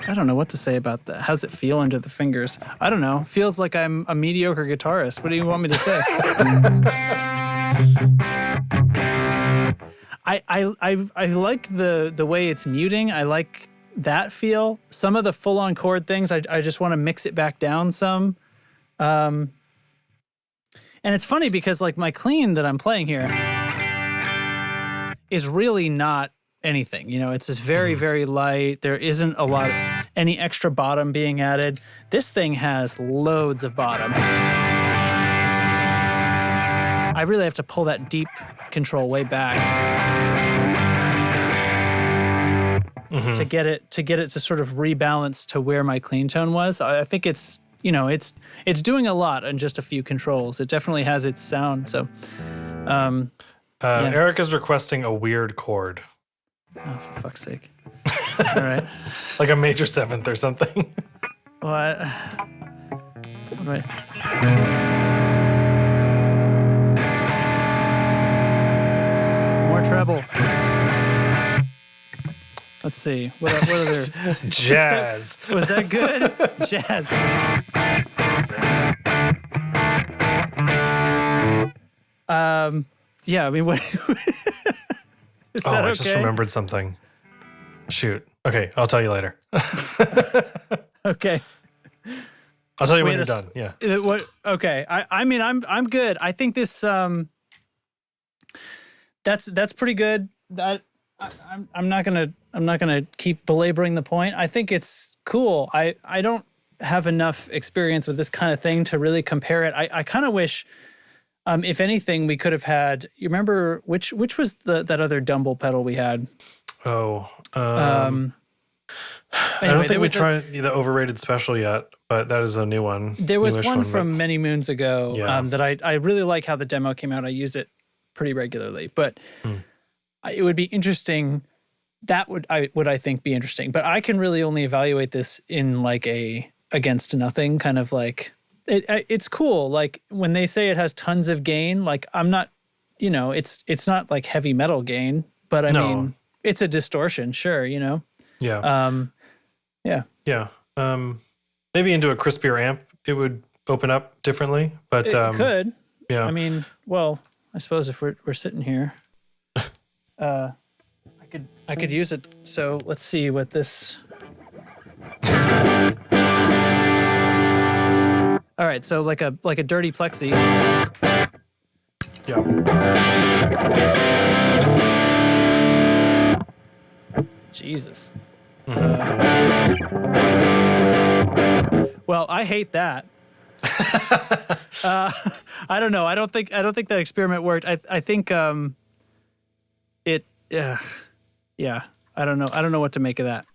I don't know what to say about that. How's it feel under the fingers? I don't know. Feels like I'm a mediocre guitarist. What do you want me to say? I like the way it's muting. I like that feel. Some of the full-on chord things, I just want to mix it back down some. And it's funny because like my clean that I'm playing here is really not anything. It's just very, very light. There isn't a lot of any extra bottom being added. This thing has loads of bottom. I really have to pull that deep control way back to get it to sort of rebalance to where my clean tone was. I think it's doing a lot on just a few controls. It definitely has its sound. So Eric is requesting a weird chord. Oh, for fuck's sake. All right. Like a major seventh or something. What? Wait. More treble. Let's see. What other Jazz. Was that good? Jazz. Yeah, I mean, what? Is that I just okay? remembered something. Shoot. Okay, I'll tell you later. Okay. I'll tell you when Wait, you're done. Yeah. What? Okay. I mean, I'm good. I think this that's pretty good. I'm not gonna keep belaboring the point. I think it's cool. I don't have enough experience with this kind of thing to really compare it. I kind of wish, if anything, we could have had. You remember which was that other Dumble pedal we had? Anyway, I don't think we tried the overrated special yet, but that is a new one. There was one from many moons ago that I really like how the demo came out. I use it pretty regularly, but it would be interesting. That would I think be interesting, but I can really only evaluate this in like a against nothing kind of like it's cool. Like when they say it has tons of gain, like I'm not, it's not like heavy metal gain, but I mean it's a distortion, sure, Yeah. Yeah. Yeah. Maybe into a crispier amp, it would open up differently, but it could. Yeah. I mean, well, I suppose if we're sitting here, I could use it. So let's see what this. All right, so like a dirty plexi. Yeah. Jesus. Well, I hate that. I don't know. I don't think that experiment worked. I think it. Yeah. I don't know. I don't know what to make of that.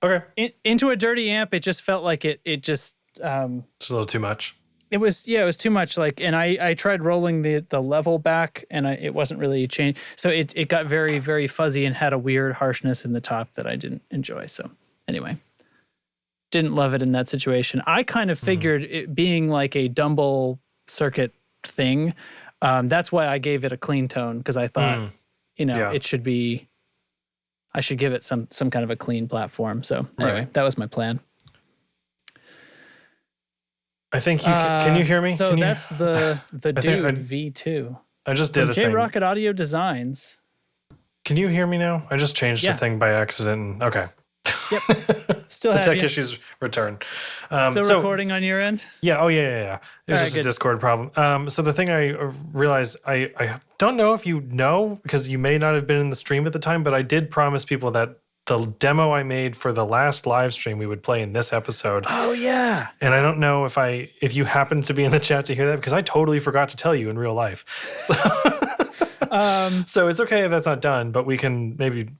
Okay. Into a dirty amp, it just felt like it just. Just a little too much. It was too much. Like, and I tried rolling the level back, and it wasn't really changed. So it got very, very fuzzy and had a weird harshness in the top that I didn't enjoy. So anyway, didn't love it in that situation. I kind of figured it being like a Dumble circuit thing. That's why I gave it a clean tone, because I thought, it should be. I should give it some kind of a clean platform. So anyway, that was my plan. I think can you hear me? So that's the Dude V2. I just did a thing. J-Rocket Audio Designs. Can you hear me now? I just changed the thing by accident. Okay. Yep. Still the have tech you. issues return. Still recording on your end? Yeah. Oh, yeah. It was just a Discord problem. So the thing I realized, I don't know if you know, because you may not have been in the stream at the time, but I did promise people that the demo I made for the last live stream we would play in this episode. Oh, yeah. And I don't know if you happened to be in the chat to hear that, because I totally forgot to tell you in real life. So, so it's okay if that's not done, but we can maybe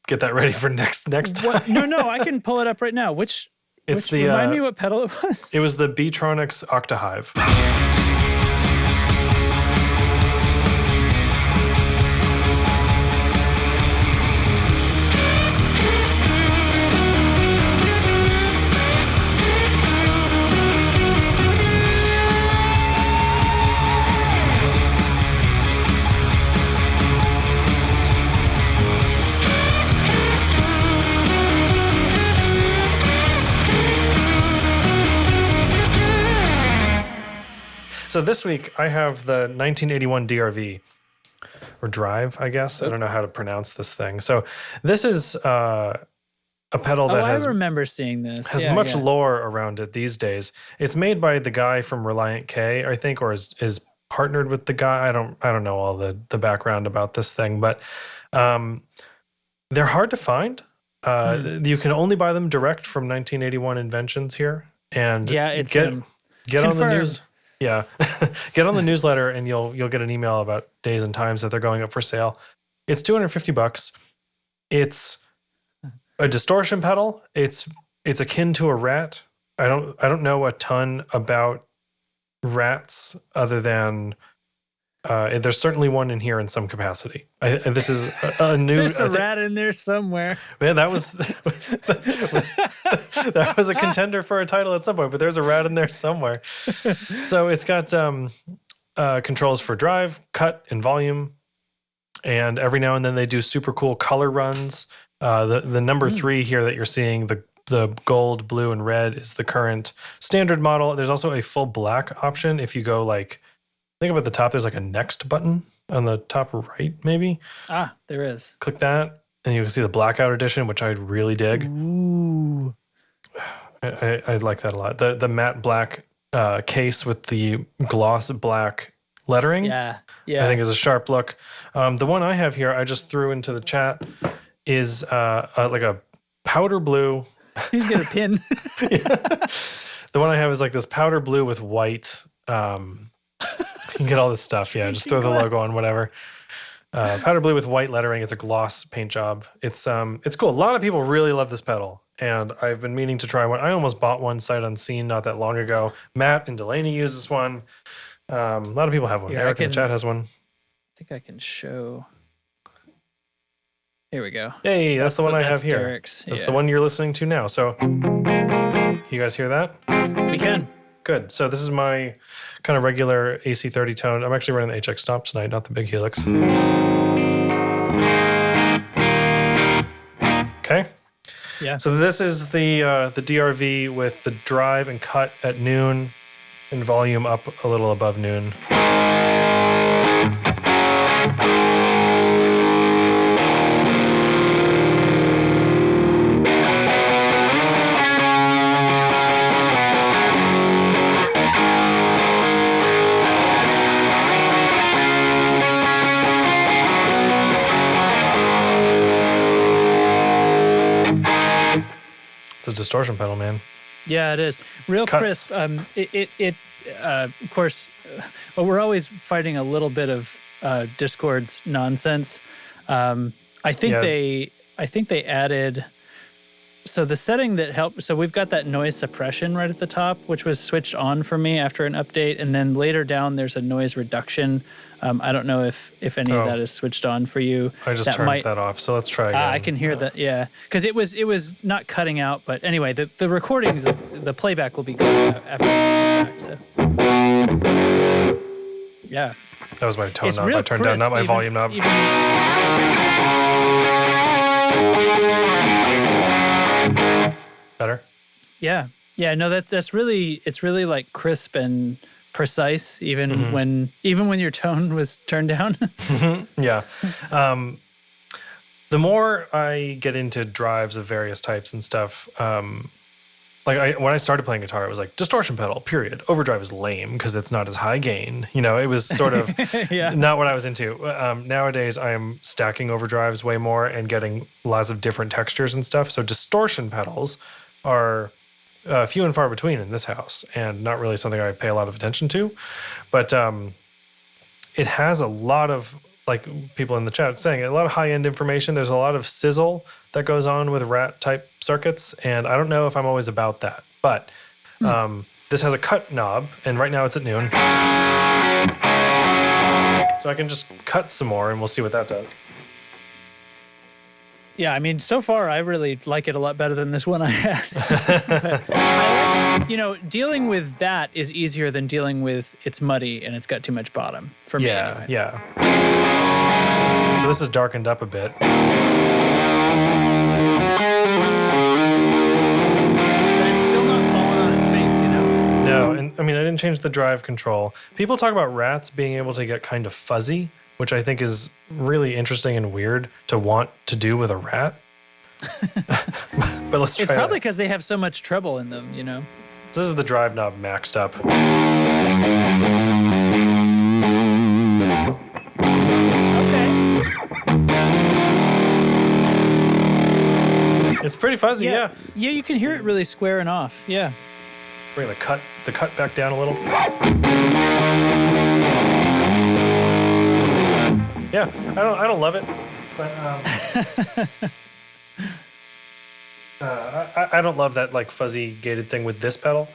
get that ready for next time. No, I can pull it up right now. Remind me what pedal it was? It was the Beatronics Octahive. So this week I have the 1981 DRV, or Drive, I guess. I don't know how to pronounce this thing. So this is a pedal that I remember seeing this. Has much lore around it these days. It's made by the guy from Reliant K, I think, or is partnered with the guy. I don't know all the background about this thing, but they're hard to find. You can only buy them direct from 1981 Inventions here, and it's get on the news. Yeah, get on the newsletter and you'll get an email about days and times that they're going up for sale. It's $250. It's a distortion pedal. It's akin to a Rat. I don't know a ton about Rats other than there's certainly one in here in some capacity. This is a new. There's a Rat in there somewhere. Man, that was That was a contender for a title at some point, but there's a rat in there somewhere. So it's got controls for drive, cut, and volume. And every now and then they do super cool color runs. The number 3 here that you're seeing, the gold, blue, and red is the current standard model. There's also a full black option. If you go like, think about the top, there's like a next button on the top right, maybe. Ah, there is. Click that, and you can see the blackout edition, which I really dig. Ooh. I like that a lot. The matte black case with the gloss black lettering. Yeah. I think is a sharp look. The one I have here, I just threw into the chat, is like a powder blue. You get a pin. The one I have is like this powder blue with white. You can get all this stuff. Yeah, just throw the logo on whatever. Powder blue with white lettering. It's a gloss paint job. It's cool. A lot of people really love this pedal, and I've been meaning to try one. I almost bought one sight unseen not that long ago. Matt and Delaney use this one. A lot of people have one. Here, Eric in the chat has one. I think I can show. Here we go. Hey, that's the one I have here. Derek's. That's the one you're listening to now. So, you guys hear that? We can. Good. So this is my kind of regular AC30 tone. I'm actually running the HX Stomp tonight, not the big Helix. Okay. Yeah. So this is the DRV with the drive and cut at noon and volume up a little above noon. It's a distortion pedal, man. Yeah, it is. Real Cuts. crisp. Of course, well, we're always fighting a little bit of Discord's nonsense. I think they added. So the setting that helped. So we've got that noise suppression right at the top, which was switched on for me after an update, and then later down there's a noise reduction. I don't know if any of that is switched on for you. I just turned that off. So let's try again. I can hear that. Yeah, because it was not cutting out. But anyway, the recordings, the playback will be good after the fact. So yeah, that was my tone it's knob. I turned down, not my volume knob. Better? Yeah. No, that's really, it's really like crisp and precise, even when your tone was turned down. Yeah. The more I get into drives of various types and stuff, when I started playing guitar, it was like distortion pedal, period. Overdrive is lame because it's not as high gain. You know, it was sort of not what I was into. Nowadays, I am stacking overdrives way more and getting lots of different textures and stuff. So distortion pedals are few and far between in this house and not really something I pay a lot of attention to. But it has a lot of, like people in the chat saying, a lot of high-end information. There's a lot of sizzle that goes on with rat-type circuits, and I don't know if I'm always about that. But this has a cut knob, and right now it's at noon. So I can just cut some more, and we'll see what that does. Yeah, I mean, so far I really like it a lot better than this one I had. But I like, dealing with that is easier than dealing with it's muddy and it's got too much bottom for me. Anyway. Yeah. So this is darkened up a bit. But it's still not falling on its face, No, and I mean, I didn't change the drive control. People talk about rats being able to get kind of fuzzy, which I think is really interesting and weird to want to do with a rat. But let's try It's probably because they have so much treble in them, This is the drive knob maxed up. Okay. It's pretty fuzzy, yeah. Yeah, you can hear it really squaring off, yeah. Bring the cut back down a little. Yeah, I don't love it, but I don't love that like fuzzy gated thing with this pedal.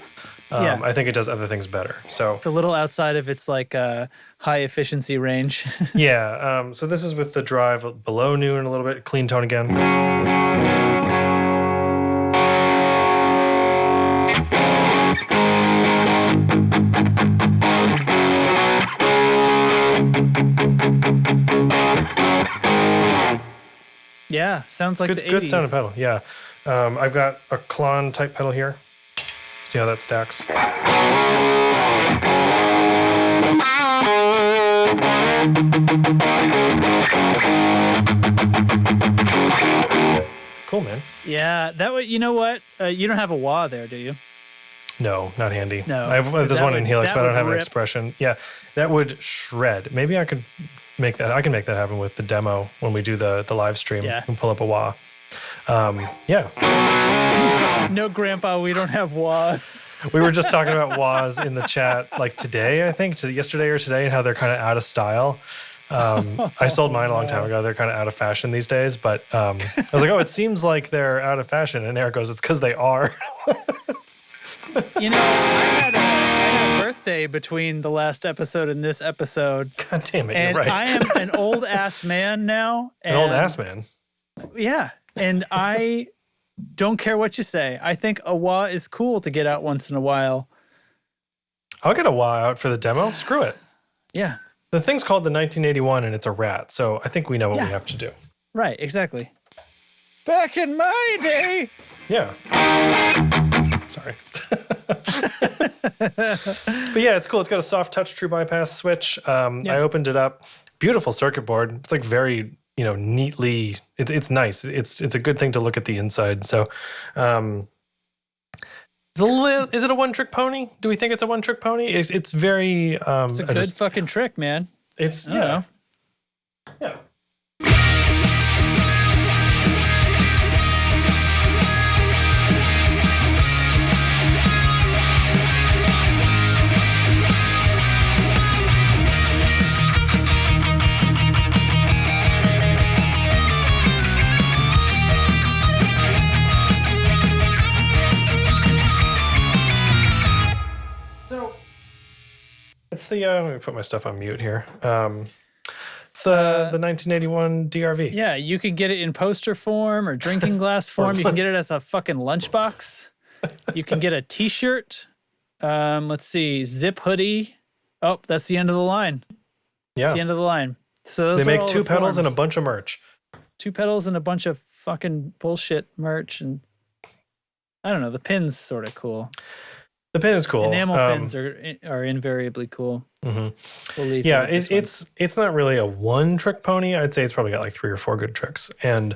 I think it does other things better. So it's a little outside of its like high efficiency range. Yeah. So this is with the drive below noon a little bit, clean tone again. Yeah, sounds like good, the 80s. good sounding pedal. Yeah, I've got a Klon type pedal here. See how that stacks. Cool, man. Yeah, that way. You know what? You don't have a wah there, do you? No, not handy. No, I have this one in Helix, but I don't have an rip. expression. Yeah, that would shred. Maybe I could make that. I can make that happen with the demo when we do the live stream. Yeah. And pull up a wah. Yeah. No, Grandpa, we don't have wahs. We were just talking about wahs in the chat like today, I think, yesterday or today, and how they're kind of out of style. I sold mine a long time ago. They're kind of out of fashion these days, but I was like, oh, it seems like they're out of fashion. And Eric goes, it's because they are. You know, I had a birthday between the last episode and this episode. God damn it, And you're right. I am an old ass man now. An old ass man. Yeah. And I don't care what you say. I think a wah is cool to get out once in a while. I'll get a wah out for the demo. Screw it. Yeah. The thing's called the 1981 and it's a rat. So I think we know what we have to do. Right, exactly. Back in my day. Yeah. Sorry. But yeah, it's cool. It's got a soft touch true bypass switch. I opened it up. Beautiful circuit board. It's like very, neatly. It's nice. It's a good thing to look at the inside. So, is it a one-trick pony? Do we think it's a one-trick pony? It's very. It's a good fucking trick, man. It's I don't know. Yeah. It's the let me put my stuff on mute here. It's the 1981 DRV. Yeah, you can get it in poster form or drinking glass form. You can get it as a fucking lunchbox. You can get a T-shirt. Let's see, zip hoodie. Oh, that's the end of the line. Yeah, that's the end of the line. So those they are make all two the pedals and a forms. bunch of merch. 2 pedals and a bunch of fucking bullshit merch, and I don't know. The pin's sort of cool. The pin is cool. Enamel pins are invariably cool. Mm-hmm. We'll leave. Yeah, it's not really a one-trick pony. I'd say it's probably got like 3 or 4 good tricks, and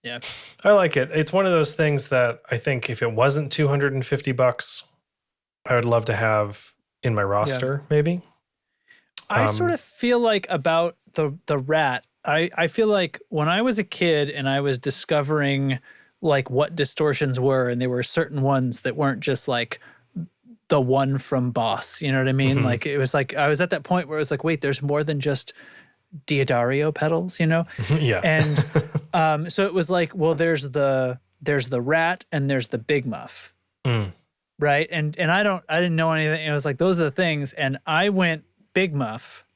yeah, I like it. It's one of those things that I think if it wasn't $250, I would love to have in my roster. Maybe. I sort of feel like about the rat. I feel like when I was a kid and I was discovering like what distortions were, and there were certain ones that weren't just like the one from Boss, you know what I mean? Mm-hmm. Like it was like I was at that point where it was like, wait, there's more than just Diodario pedals, Yeah. And so it was like, well, there's the rat and there's the Big Muff. Right? And I didn't know anything. It was like those are the things, and I went Big Muff.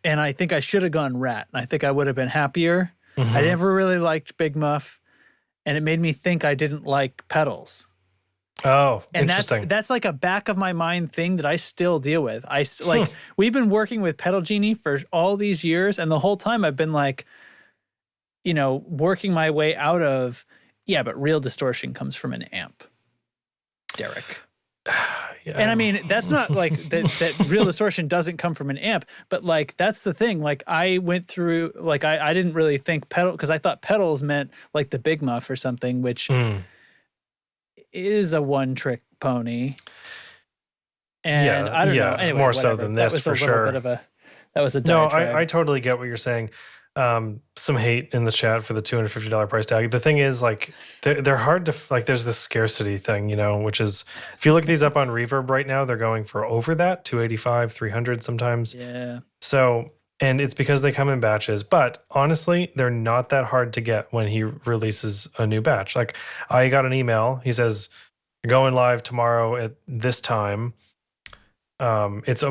And I think I should have gone rat, and I think I would have been happier. Mm-hmm. I never really liked Big Muff. And it made me think I didn't like pedals. Oh, and interesting. that's like a back of my mind thing that I still deal with. We've been working with Pedal Genie for all these years, and the whole time I've been like, working my way out of, but real distortion comes from an amp, Derek. Yeah. And I mean, that's not like that real distortion doesn't come from an amp, but like, that's the thing. Like I went through, like, I didn't really think pedal, because I thought pedals meant like the Big Muff or something, which is a one trick pony. And I don't know. Anyway, more whatever. so than this, for sure. That was a No, diatribe. I totally get what you're saying. Some hate in the chat for the $250 price tag. The thing is, like, they're hard to, like, there's this scarcity thing, which is, if you look these up on Reverb right now, they're going for over that, $285, $300 sometimes. Yeah. So, and it's because they come in batches, but honestly, they're not that hard to get when he releases a new batch. Like, I got an email, he says, you're going live tomorrow at this time. Eric's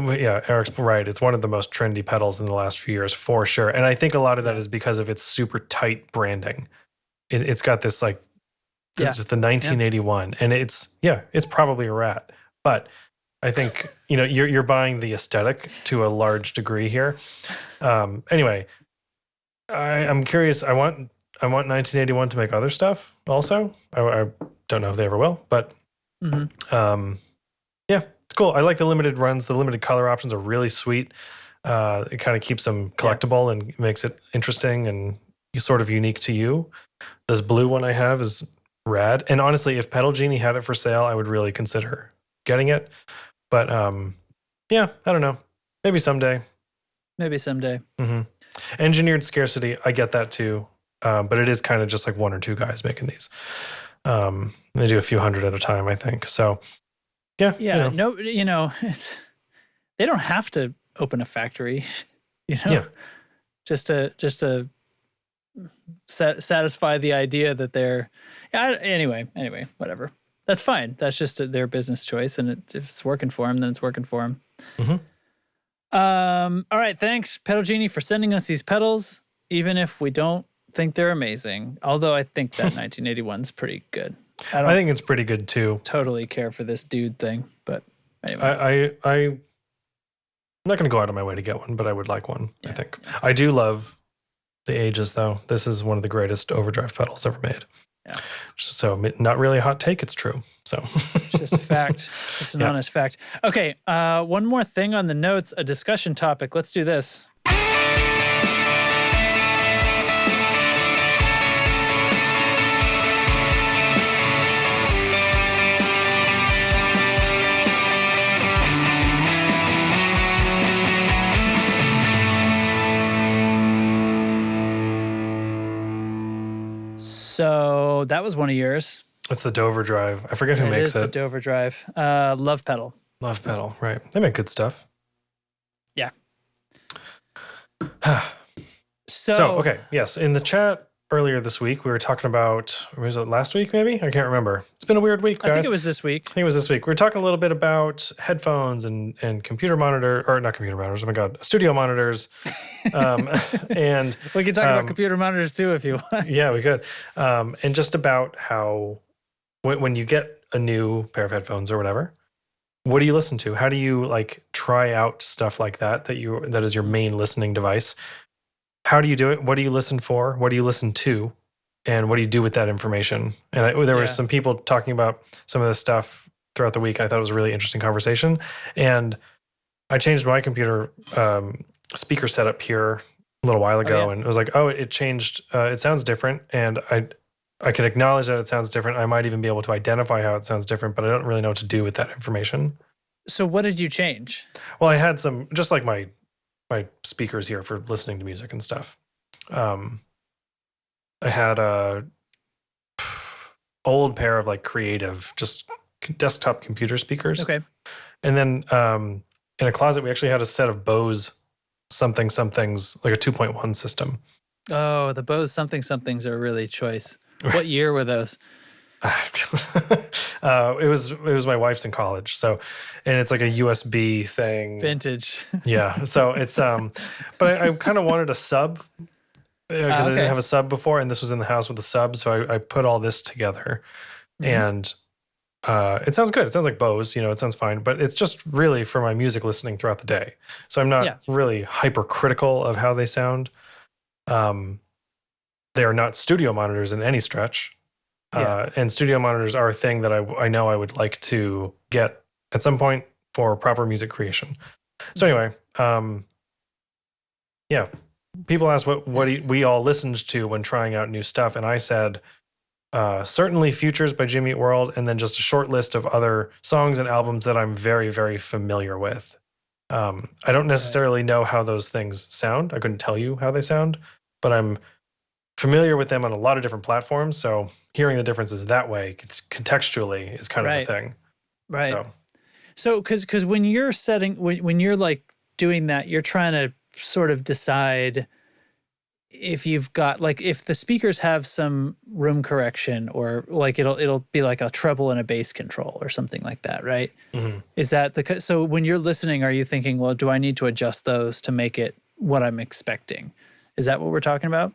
right. It's one of the most trendy pedals in the last few years for sure. And I think a lot of that is because of its super tight branding. It's got this like It's the 1981, and it's probably a rat, but I think you're buying the aesthetic to a large degree here. Anyway, I'm curious. I want 1981 to make other stuff also. I don't know if they ever will, but yeah, it's cool. I like the limited runs. The limited color options are really sweet. It kind of keeps them collectible and makes it interesting and sort of unique to you. This blue one I have is rad. And honestly, if Pedal Genie had it for sale, I would really consider getting it. But yeah, I don't know. Maybe someday. Mm-hmm. Engineered scarcity, I get that too. But it is kind of just like one or two guys making these. They do a few hundred at a time, I think. So yeah. Yeah. No, it's, they don't have to open a factory, just to satisfy the idea that they're, anyway, whatever. That's fine. That's just their business choice. And if it's working for them, then it's working for them. Mm-hmm. All right. Thanks, Pedal Genie, for sending us these pedals, even if we don't think they're amazing. Although I think that 1981's pretty good. I think it's pretty good too. Totally care for this dude thing, but anyway. I'm not going to go out of my way to get one, but I would like one, I think. I do love the Ages, though. This is one of the greatest overdrive pedals ever made. Yeah. So not really a hot take. It's true. So it's just a fact. It's just an honest fact. Okay. One more thing on the notes, a discussion topic. Let's do this. So that was one of yours. It's the Dover Drive. I forget who makes it. It is the Dover Drive. Love Pedal. Love Pedal, right. They make good stuff. Yeah. So, okay, yes. In the chat earlier this week, we were talking about, was it last week maybe? I can't remember. It's been a weird week, guys. I think it was this week. We were talking a little bit about headphones and computer monitor, or not computer monitors, oh my God, studio monitors. And we can talk about computer monitors too if you want. Yeah, we could. And just about how when you get a new pair of headphones or whatever, what do you listen to? How do you try out stuff like that is your main listening device? How do you do it? What do you listen for? What do you listen to? And what do you do with that information? And there were some people talking about some of this stuff throughout the week. I thought it was a really interesting conversation. And I changed my computer speaker setup here a little while ago, and it was it changed. It sounds different, and I can acknowledge that it sounds different. I might even be able to identify how it sounds different, but I don't really know what to do with that information. So what did you change? Well, I had some, just like my speakers here for listening to music and stuff. I had a old pair of Creative, just desktop computer speakers. Okay. And then in a closet, we actually had a set of Bose somethings, like a 2.1 system. Oh, the Bose somethings are really choice. What year were those? It was my wife's in college, so, and it's like a USB thing, vintage. Yeah, so it's but I kind of wanted a sub because I didn't have a sub before, and this was in the house with a sub, so I put all this together, and it sounds good. It sounds like Bose, it sounds fine, but it's just really for my music listening throughout the day. So I'm not really hypercritical of how they sound. They are not studio monitors in any stretch. And studio monitors are a thing that I know I would like to get at some point for proper music creation. So anyway, people asked what we all listened to when trying out new stuff, and I said certainly Futures by Jimmy Eat World, and then just a short list of other songs and albums that I'm very, very familiar with. I don't necessarily know how those things sound. I couldn't tell you how they sound, but I'm familiar with them on a lot of different platforms. So hearing the differences that way, contextually, is kind of the thing. Right. So because when you're when you're doing that, you're trying to sort of decide if you've got if the speakers have some room correction, or it'll be like a treble and a bass control or something like that, right? Mm-hmm. Is that so when you're listening, are you thinking, well, do I need to adjust those to make it what I'm expecting? Is that what we're talking about?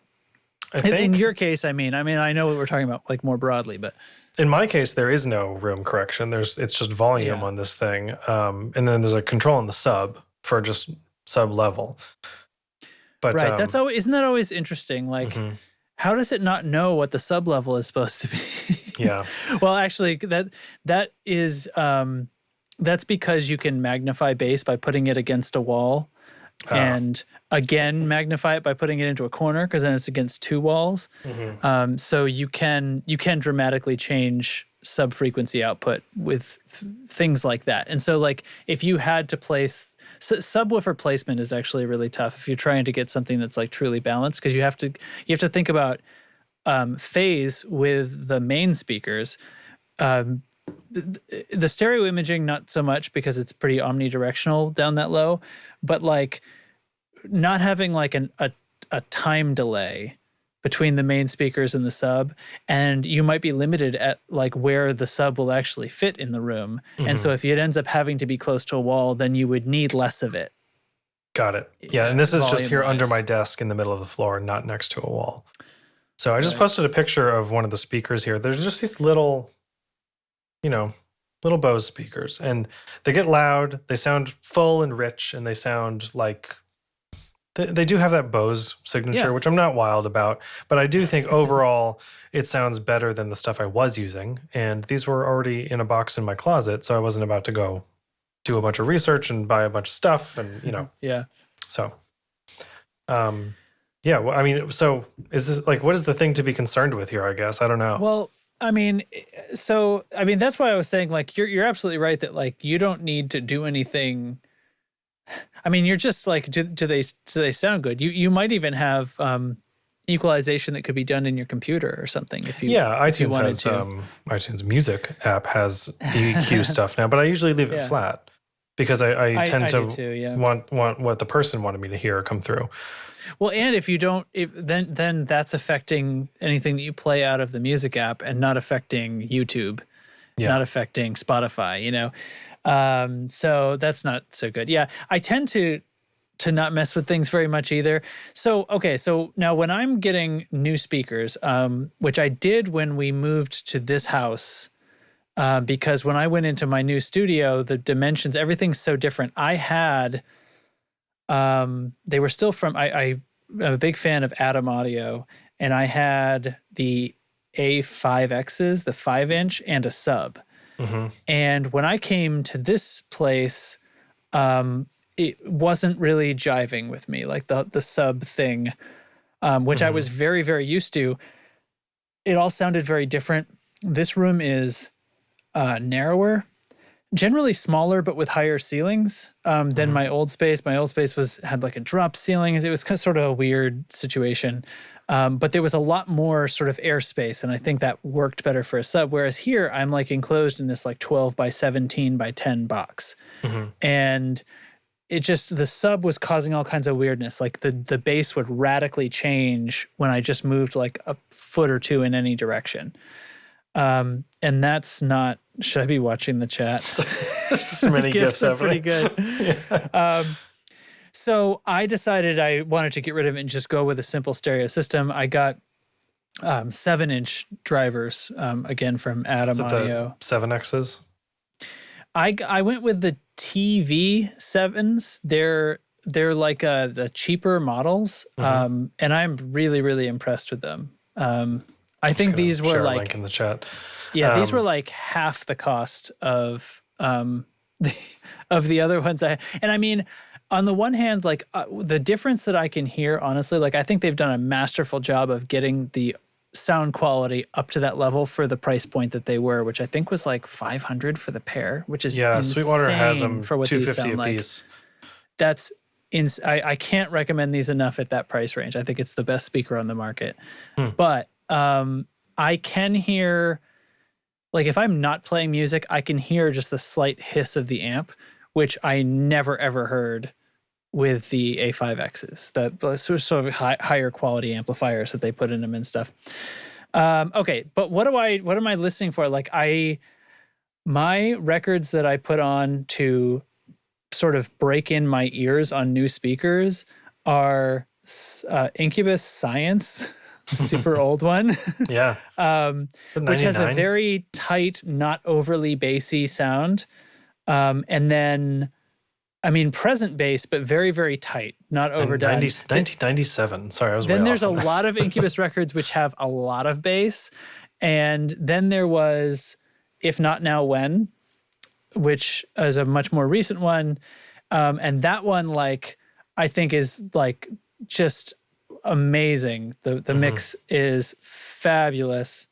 I think In your case, I mean, I know what we're talking about like more broadly, but in my case, there is no room correction. It's just volume on this thing. And then there's a control on the sub for just sub level. But right. That's always, isn't that always interesting? Like, how does it not know what the sub level is supposed to be? Yeah. Well, actually, that is that's because you can magnify bass by putting it against a wall, and again magnify it by putting it into a corner because then it's against two walls. So you can dramatically change sub frequency output with things like that. And so like if you had to place subwoofer placement is actually really tough if you're trying to get something that's like truly balanced, because you have to think about phase with the main speakers. The stereo imaging not so much because it's pretty omnidirectional down that low, but like not having like a time delay between the main speakers and the sub, and you might be limited at like where the sub will actually fit in the room. And so if it ends up having to be close to a wall, then you would need less of it. Got it. Yeah, and this is just here under my desk in the middle of the floor, not next to a wall. So I just posted a picture of one of the speakers here. There's just these little, little Bose speakers, and they get loud. They sound full and rich, and they sound like they do have that Bose signature, which I'm not wild about, but I do think overall it sounds better than the stuff I was using. And these were already in a box in my closet, so I wasn't about to go do a bunch of research and buy a bunch of stuff, and Yeah. So, yeah. Well, I mean, so is this like what is the thing to be concerned with here? I guess I don't know. Well, I mean, that's why I was saying like you're absolutely right that like you don't need to do anything. I mean, you're just like, do they sound good? You might even have equalization that could be done in your computer or something if you iTunes wanted has to. iTunes Music app has EQ stuff now, but I usually leave it flat because I tend to want what the person wanted me to hear come through. Well, and if you don't, then that's affecting anything that you play out of the music app and not affecting YouTube, not affecting Spotify. So that's not so good. Yeah, I tend to not mess with things very much either. So, okay, so now when I'm getting new speakers, which I did when we moved to this house, because when I went into my new studio, the dimensions, everything's so different. I had, they were still from, I'm a big fan of Atom Audio, and I had the A5Xs, the 5-inch, and a sub. And when I came to this place, it wasn't really jiving with me, like the sub thing, which I was very, very used to. It all sounded very different. This room is narrower, generally smaller, but with higher ceilings than my old space. My old space had like a drop ceiling. It was kind of sort of a weird situation. But there was a lot more sort of airspace, and I think that worked better for a sub. Whereas here, I'm like enclosed in this like 12 by 17 by 10 box. And it just, the sub was causing all kinds of weirdness. Like the bass would radically change when I just moved like a foot or two in any direction. And that's not, should I be watching the chat? So many gifts are pretty good. So I decided I wanted to get rid of it and just go with a simple stereo system. I got 7-inch drivers, again, from Atom Audio. The 7Xs? I went with the TV 7s. They're like the cheaper models, and I'm really, really impressed with them. I think these were like, link in the chat. Yeah, these were like half the cost of the other ones. And I mean, on the one hand, like the difference that I can hear, honestly, like I think they've done a masterful job of getting the sound quality up to that level for the price point that they were, which I think was like $500 for the pair, which is insane. Sweetwater has them for what these sound $250 a piece. That's I can't recommend these enough at that price range. I think it's the best speaker on the market. But I can hear, like if I'm not playing music, I can hear just the slight hiss of the amp, which I never ever heard with the A5Xs, the sort of higher quality amplifiers that they put in them and stuff. Okay, but what am I listening for? Like my records that I put on to sort of break in my ears on new speakers are Incubus Science. super old one. Yeah. Which has a 99? very tight, not overly bassy sound. And then, I mean, present bass, but very, very tight, not overdone. 1997. Sorry, I was way Then there's off a on that. lot of Incubus records which have a lot of bass. And then there was If Not Now When, which is a much more recent one. And that one, like, I think is like just amazing. The mix is fabulous.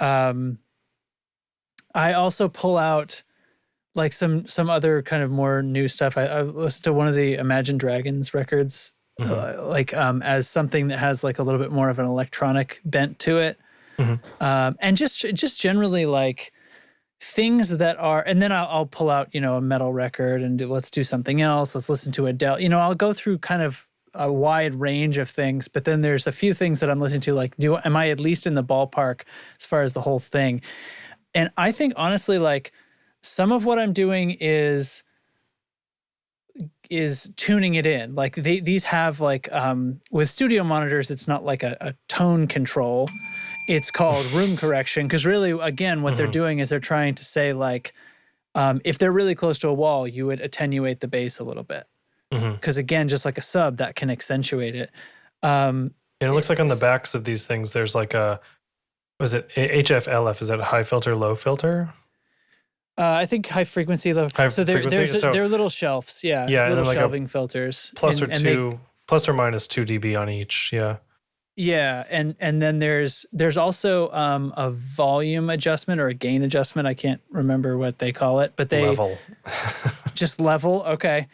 I also pull out like some other kind of more new stuff. I listened to one of the Imagine Dragons records, as something that has like a little bit more of an electronic bent to it. And just generally like things that are, and then I'll pull out, a metal record and let's do something else. Let's listen to Adele. I'll go through kind of a wide range of things, but then there's a few things that I'm listening to, like, am I at least in the ballpark as far as the whole thing? And I think honestly, like some of what I'm doing is tuning it in. Like these have like, with studio monitors, it's not like a tone control. It's called room correction. Cause really, again, what they're doing is they're trying to say like, if they're really close to a wall, you would attenuate the bass a little bit. Because again, just like a sub, that can accentuate it. And it looks like on the backs of these things, there's like was it HFLF? Is that a high filter, low filter? I think high frequency, low. So they're little shelves. Yeah. Little like shelving filters. Plus or minus 2 dB on each. Yeah. Yeah. And then there's also a volume adjustment or a gain adjustment. I can't remember what they call it, but they level. Just level. Okay.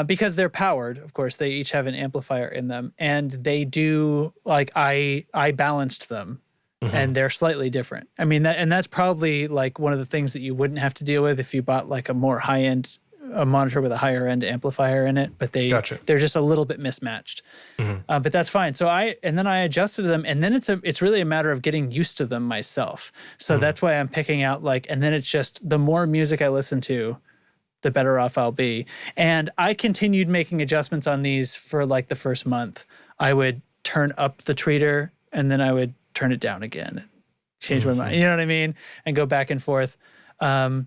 Because they're powered, of course, they each have an amplifier in them, and they do like I balanced them, and they're slightly different. I mean, that's probably like one of the things that you wouldn't have to deal with if you bought like a more high end monitor with a higher end amplifier in it. But they're just a little bit mismatched. But that's fine. So I adjusted them, and then it's really a matter of getting used to them myself. So that's why I'm picking out like, and then it's just the more music I listen to, the better off I'll be. And I continued making adjustments on these for like the first month. I would turn up the treater and then I would turn it down again and change my mind. You know what I mean? And go back and forth. But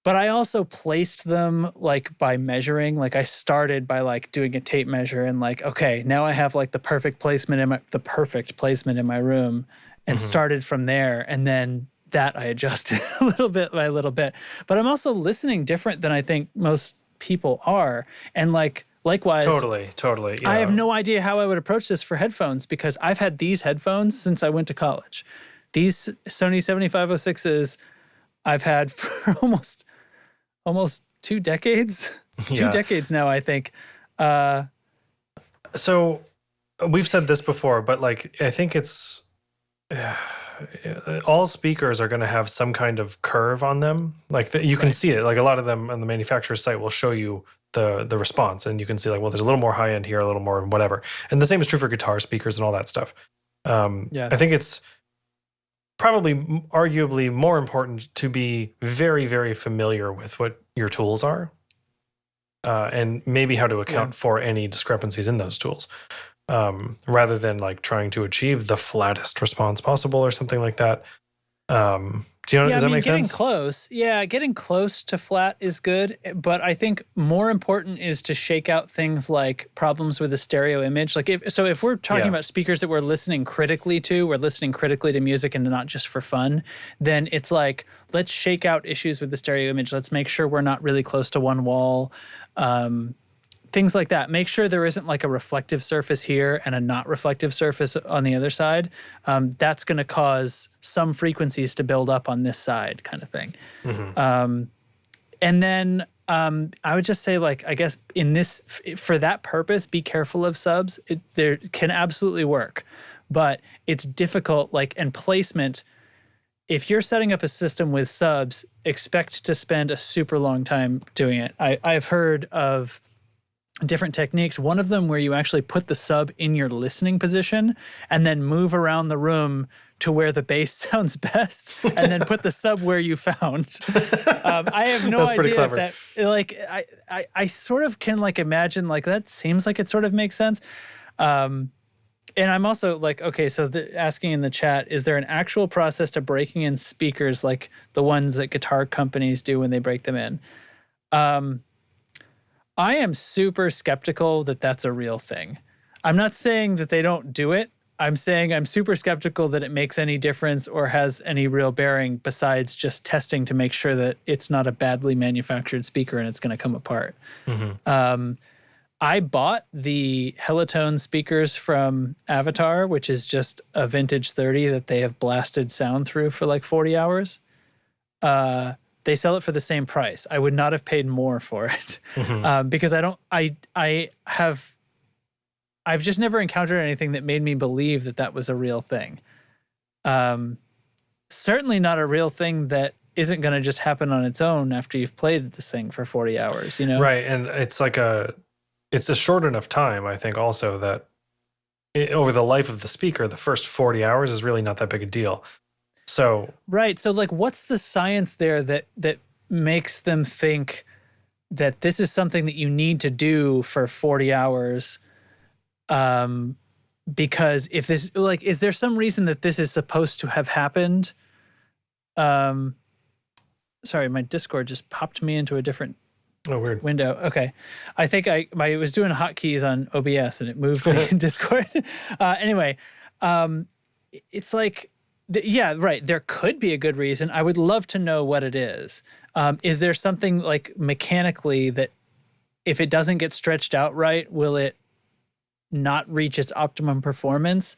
I also placed them like by measuring. Like I started by like doing a tape measure and like, okay, now I have like the perfect placement in my room, and started from there. And then that I adjusted a little bit by little bit. But I'm also listening different than I think most people are. And like likewise, totally. Yeah. I have no idea how I would approach this for headphones, because I've had these headphones since I went to college. These Sony 7506s I've had for almost 2 decades. 2 decades now, I think. So we've said this before, but like I think it's all speakers are going to have some kind of curve on them. Like you can see it. Like a lot of them on the manufacturer's site will show you the response, and you can see like, well, there's a little more high end here, a little more whatever. And the same is true for guitar speakers and all that stuff. I think it's probably arguably more important to be very, very familiar with what your tools are, and maybe how to account for any discrepancies in those tools. Rather than like trying to achieve the flattest response possible or something like that. Do you know? Does that make sense? Getting close to flat is good, but I think more important is to shake out things like problems with the stereo image. Like if we're talking about speakers that we're listening critically to music and not just for fun, then it's like, let's shake out issues with the stereo image. Let's make sure we're not really close to one wall. Things like that. Make sure there isn't like a reflective surface here and a not reflective surface on the other side. That's going to cause some frequencies to build up on this side, kind of thing. And then I would just say, like, I guess for that purpose, be careful of subs. There can absolutely work, but it's difficult. And placement. If you're setting up a system with subs, expect to spend a super long time doing it. I've heard of different techniques. One of them where you actually put the sub in your listening position and then move around the room to where the bass sounds best, and then put the sub where you found. I have no idea if that, like, I sort of can like imagine, like, that seems like it sort of makes sense. And I'm also like, okay, so asking in the chat, is there an actual process to breaking in speakers like the ones that guitar companies do when they break them in? I am super skeptical that that's a real thing. I'm not saying that they don't do it. I'm saying I'm super skeptical that it makes any difference or has any real bearing besides just testing to make sure that it's not a badly manufactured speaker and it's going to come apart. I bought the Helitone speakers from Avatar, which is just a vintage 30 that they have blasted sound through for like 40 hours. They sell it for the same price. I would not have paid more for it because I've just never encountered anything that made me believe that that was a real thing. Certainly not a real thing that isn't going to just happen on its own after you've played this thing for 40 hours, you know? Right. And it's like it's a short enough time, I think, also that over the life of the speaker, the first 40 hours is really not that big a deal. So right. So like, what's the science there that makes them think that this is something that you need to do for 40 hours? Because if this, like, is there some reason that this is supposed to have happened? Sorry, my Discord just popped me into a different weird window. Okay. I think I was doing hotkeys on OBS and it moved me in Discord. Anyway, it's like, yeah, right. There could be a good reason. I would love to know what it is. Is there something like mechanically that if it doesn't get stretched out right, will it not reach its optimum performance?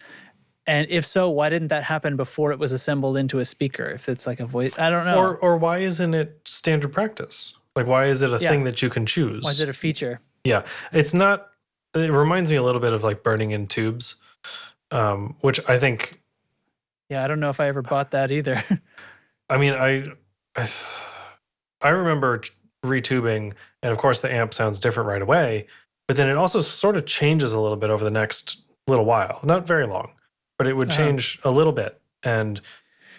And if so, why didn't that happen before it was assembled into a speaker? If it's like a voice, I don't know. Or why isn't it standard practice? Like, why is it a thing that you can choose? Why is it a feature? Yeah. It's not, it reminds me a little bit of like burning in tubes, which I think. Yeah, I don't know if I ever bought that either. I mean, I remember retubing, and of course the amp sounds different right away, but then it also sort of changes a little bit over the next little while. Not very long, but it would change a little bit. And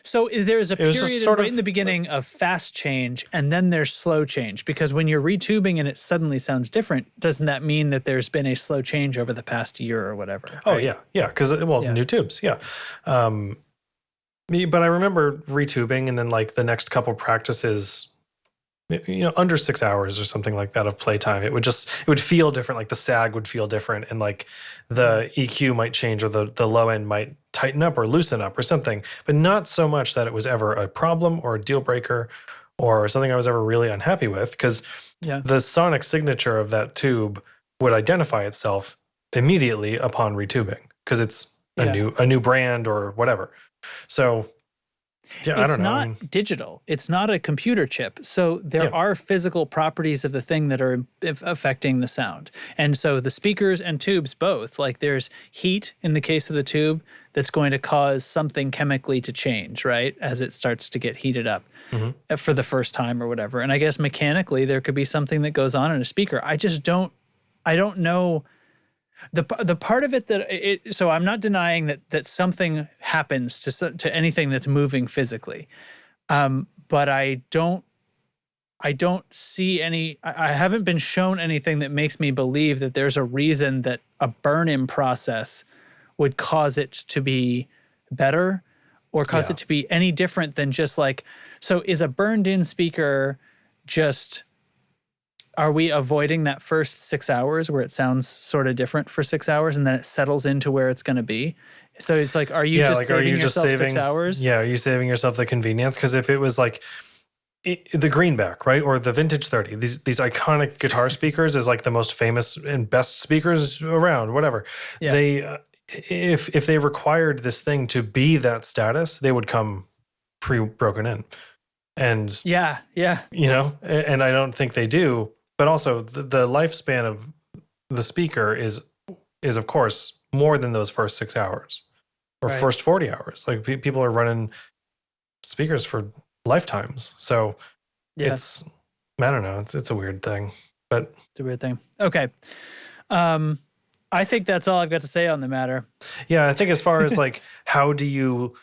so there's a period sort right in the beginning of fast change, and then there's slow change. Because when you're retubing and it suddenly sounds different, doesn't that mean that there's been a slow change over the past year or whatever? Right? Oh, yeah. Yeah, because, new tubes, yeah. But I remember retubing, and then like the next couple practices, under 6 hours or something like that of playtime, it would feel different. Like the sag would feel different, and like the EQ might change, or the low end might tighten up or loosen up or something, but not so much that it was ever a problem or a deal breaker or something I was ever really unhappy with, because the sonic signature of that tube would identify itself immediately upon retubing, because it's a new brand or whatever. So I don't know. It's not digital. It's not a computer chip. So there are physical properties of the thing that are affecting the sound. And so the speakers and tubes both, like there's heat in the case of the tube that's going to cause something chemically to change, right? As it starts to get heated up for the first time or whatever. And I guess mechanically there could be something that goes on in a speaker. I don't know. The part of it so I'm not denying that something happens to anything that's moving physically, but I don't see any. I haven't been shown anything that makes me believe that there's a reason that a burn-in process would cause it to be better or cause it to be any different than just like. So is a burned-in speaker just? Are we avoiding that first 6 hours where it sounds sort of different for 6 hours and then it settles into where it's going to be? So it's like, are you just saving yourself 6 hours? Yeah, are you saving yourself the convenience? Because if it was like the Greenback, right, or the Vintage 30, these iconic guitar speakers is like the most famous and best speakers around, whatever. Yeah. They if they required this thing to be that status, they would come pre-broken in. And and I don't think they do. But also the lifespan of the speaker is of course more than those first 6 hours or first 40 hours. Like people are running speakers for lifetimes. So it's, I don't know, it's a weird thing, but it's a weird thing. Okay. I think that's all I've got to say on the matter. Yeah. I think as far as like, how do you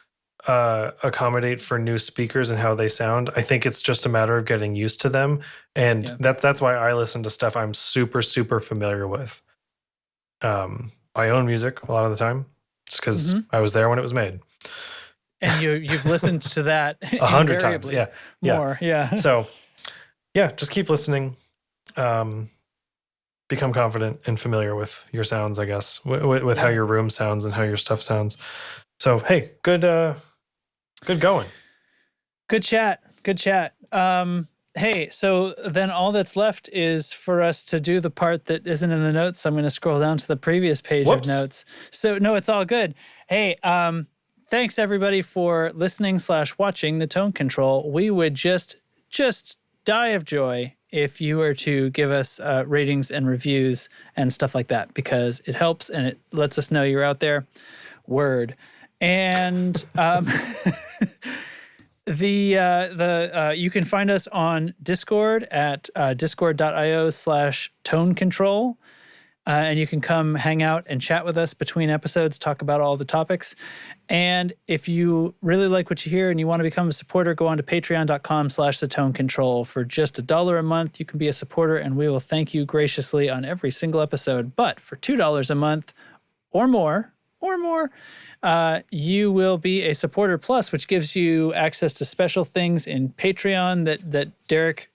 accommodate for new speakers and how they sound, I think it's just a matter of getting used to them. And that's why I listen to stuff I'm super, super familiar with. I own music a lot of the time. just because I was there when it was made. And you've listened to that 100 times. Yeah. More. Yeah. So yeah, just keep listening. Become confident and familiar with your sounds, I guess, with how your room sounds and how your stuff sounds. So, hey, good going. Good chat. Hey, so then all that's left is for us to do the part that isn't in the notes. So I'm going to scroll down to the previous page of notes. So no, it's all good. Hey, thanks everybody for listening / watching the Tone Control. We would just die of joy if you were to give us ratings and reviews and stuff like that, because it helps and it lets us know you're out there. Word. And you can find us on Discord at discord.io/tone control. And you can come hang out and chat with us between episodes, talk about all the topics. And if you really like what you hear and you want to become a supporter, go on to patreon.com/the tone control. For just $1 a month, you can be a supporter and we will thank you graciously on every single episode. But for $2 a month or more, you will be a supporter plus, which gives you access to special things in Patreon that Derek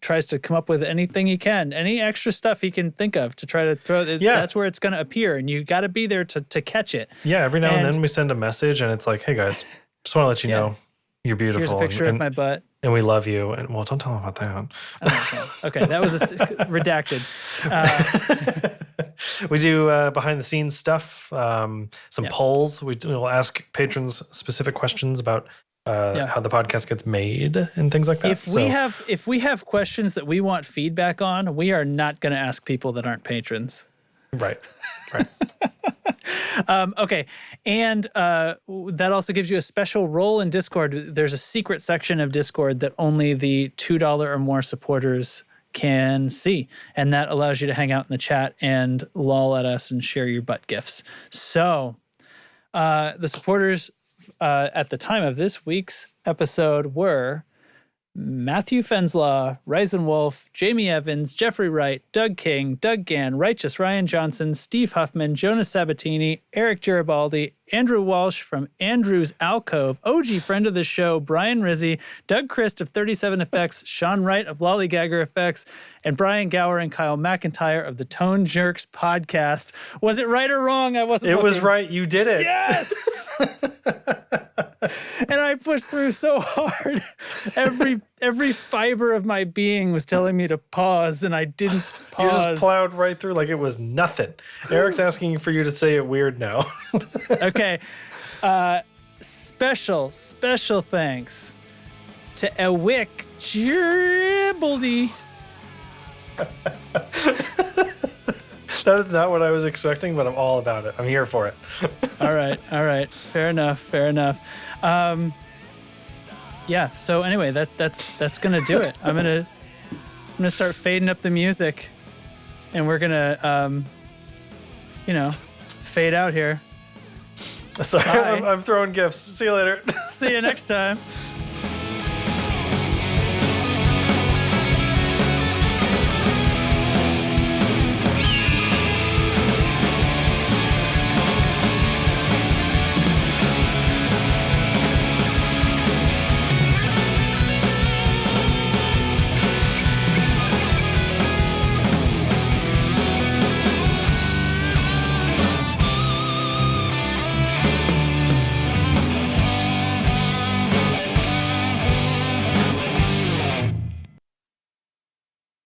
tries to come up with anything he can, any extra stuff he can think of to try to throw. That's where it's going to appear, and you got to be there to catch it. Yeah, every now and then we send a message, and it's like, "Hey guys, just want to let you know you're beautiful. Here's a picture of my butt, and we love you." And well, don't tell them about that. Okay, that was redacted. We do behind the scenes stuff, some polls. We'll ask patrons specific questions about how the podcast gets made and things like that. If we have questions that we want feedback on, we are not going to ask people that aren't patrons. Right. Okay. And that also gives you a special role in Discord. There's a secret section of Discord that only the $2 or more supporters can see. And that allows you to hang out in the chat and lol at us and share your butt gifs. So the supporters at the time of this week's episode were Matthew Fenslaw, Ryzen Wolf, Jamie Evans, Jeffrey Wright, Doug King, Doug Gann, Righteous Ryan Johnson, Steve Huffman, Jonas Sabatini, Eric Garibaldi, Andrew Walsh from Andrew's Alcove, OG friend of the show, Brian Rizzi, Doug Christ of 37 Effects, Sean Wright of Lollygagger Effects, and Brian Gower and Kyle McIntyre of the Tone Jerks podcast. Was it right or wrong? I wasn't looking. It was right. You did it. Yes! And I pushed through so hard. Every fiber of my being was telling me to pause, and I didn't pause. You just plowed right through like it was nothing. Eric's asking for you to say it weird now. Okay. Special thanks to Ewick Garibaldi. That is not what I was expecting, but I'm all about it. I'm here for it. All right. Fair enough. Yeah. So anyway, that's gonna do it. I'm gonna start fading up the music, and we're gonna fade out here. Sorry, I'm throwing gifts. See you later. See you next time.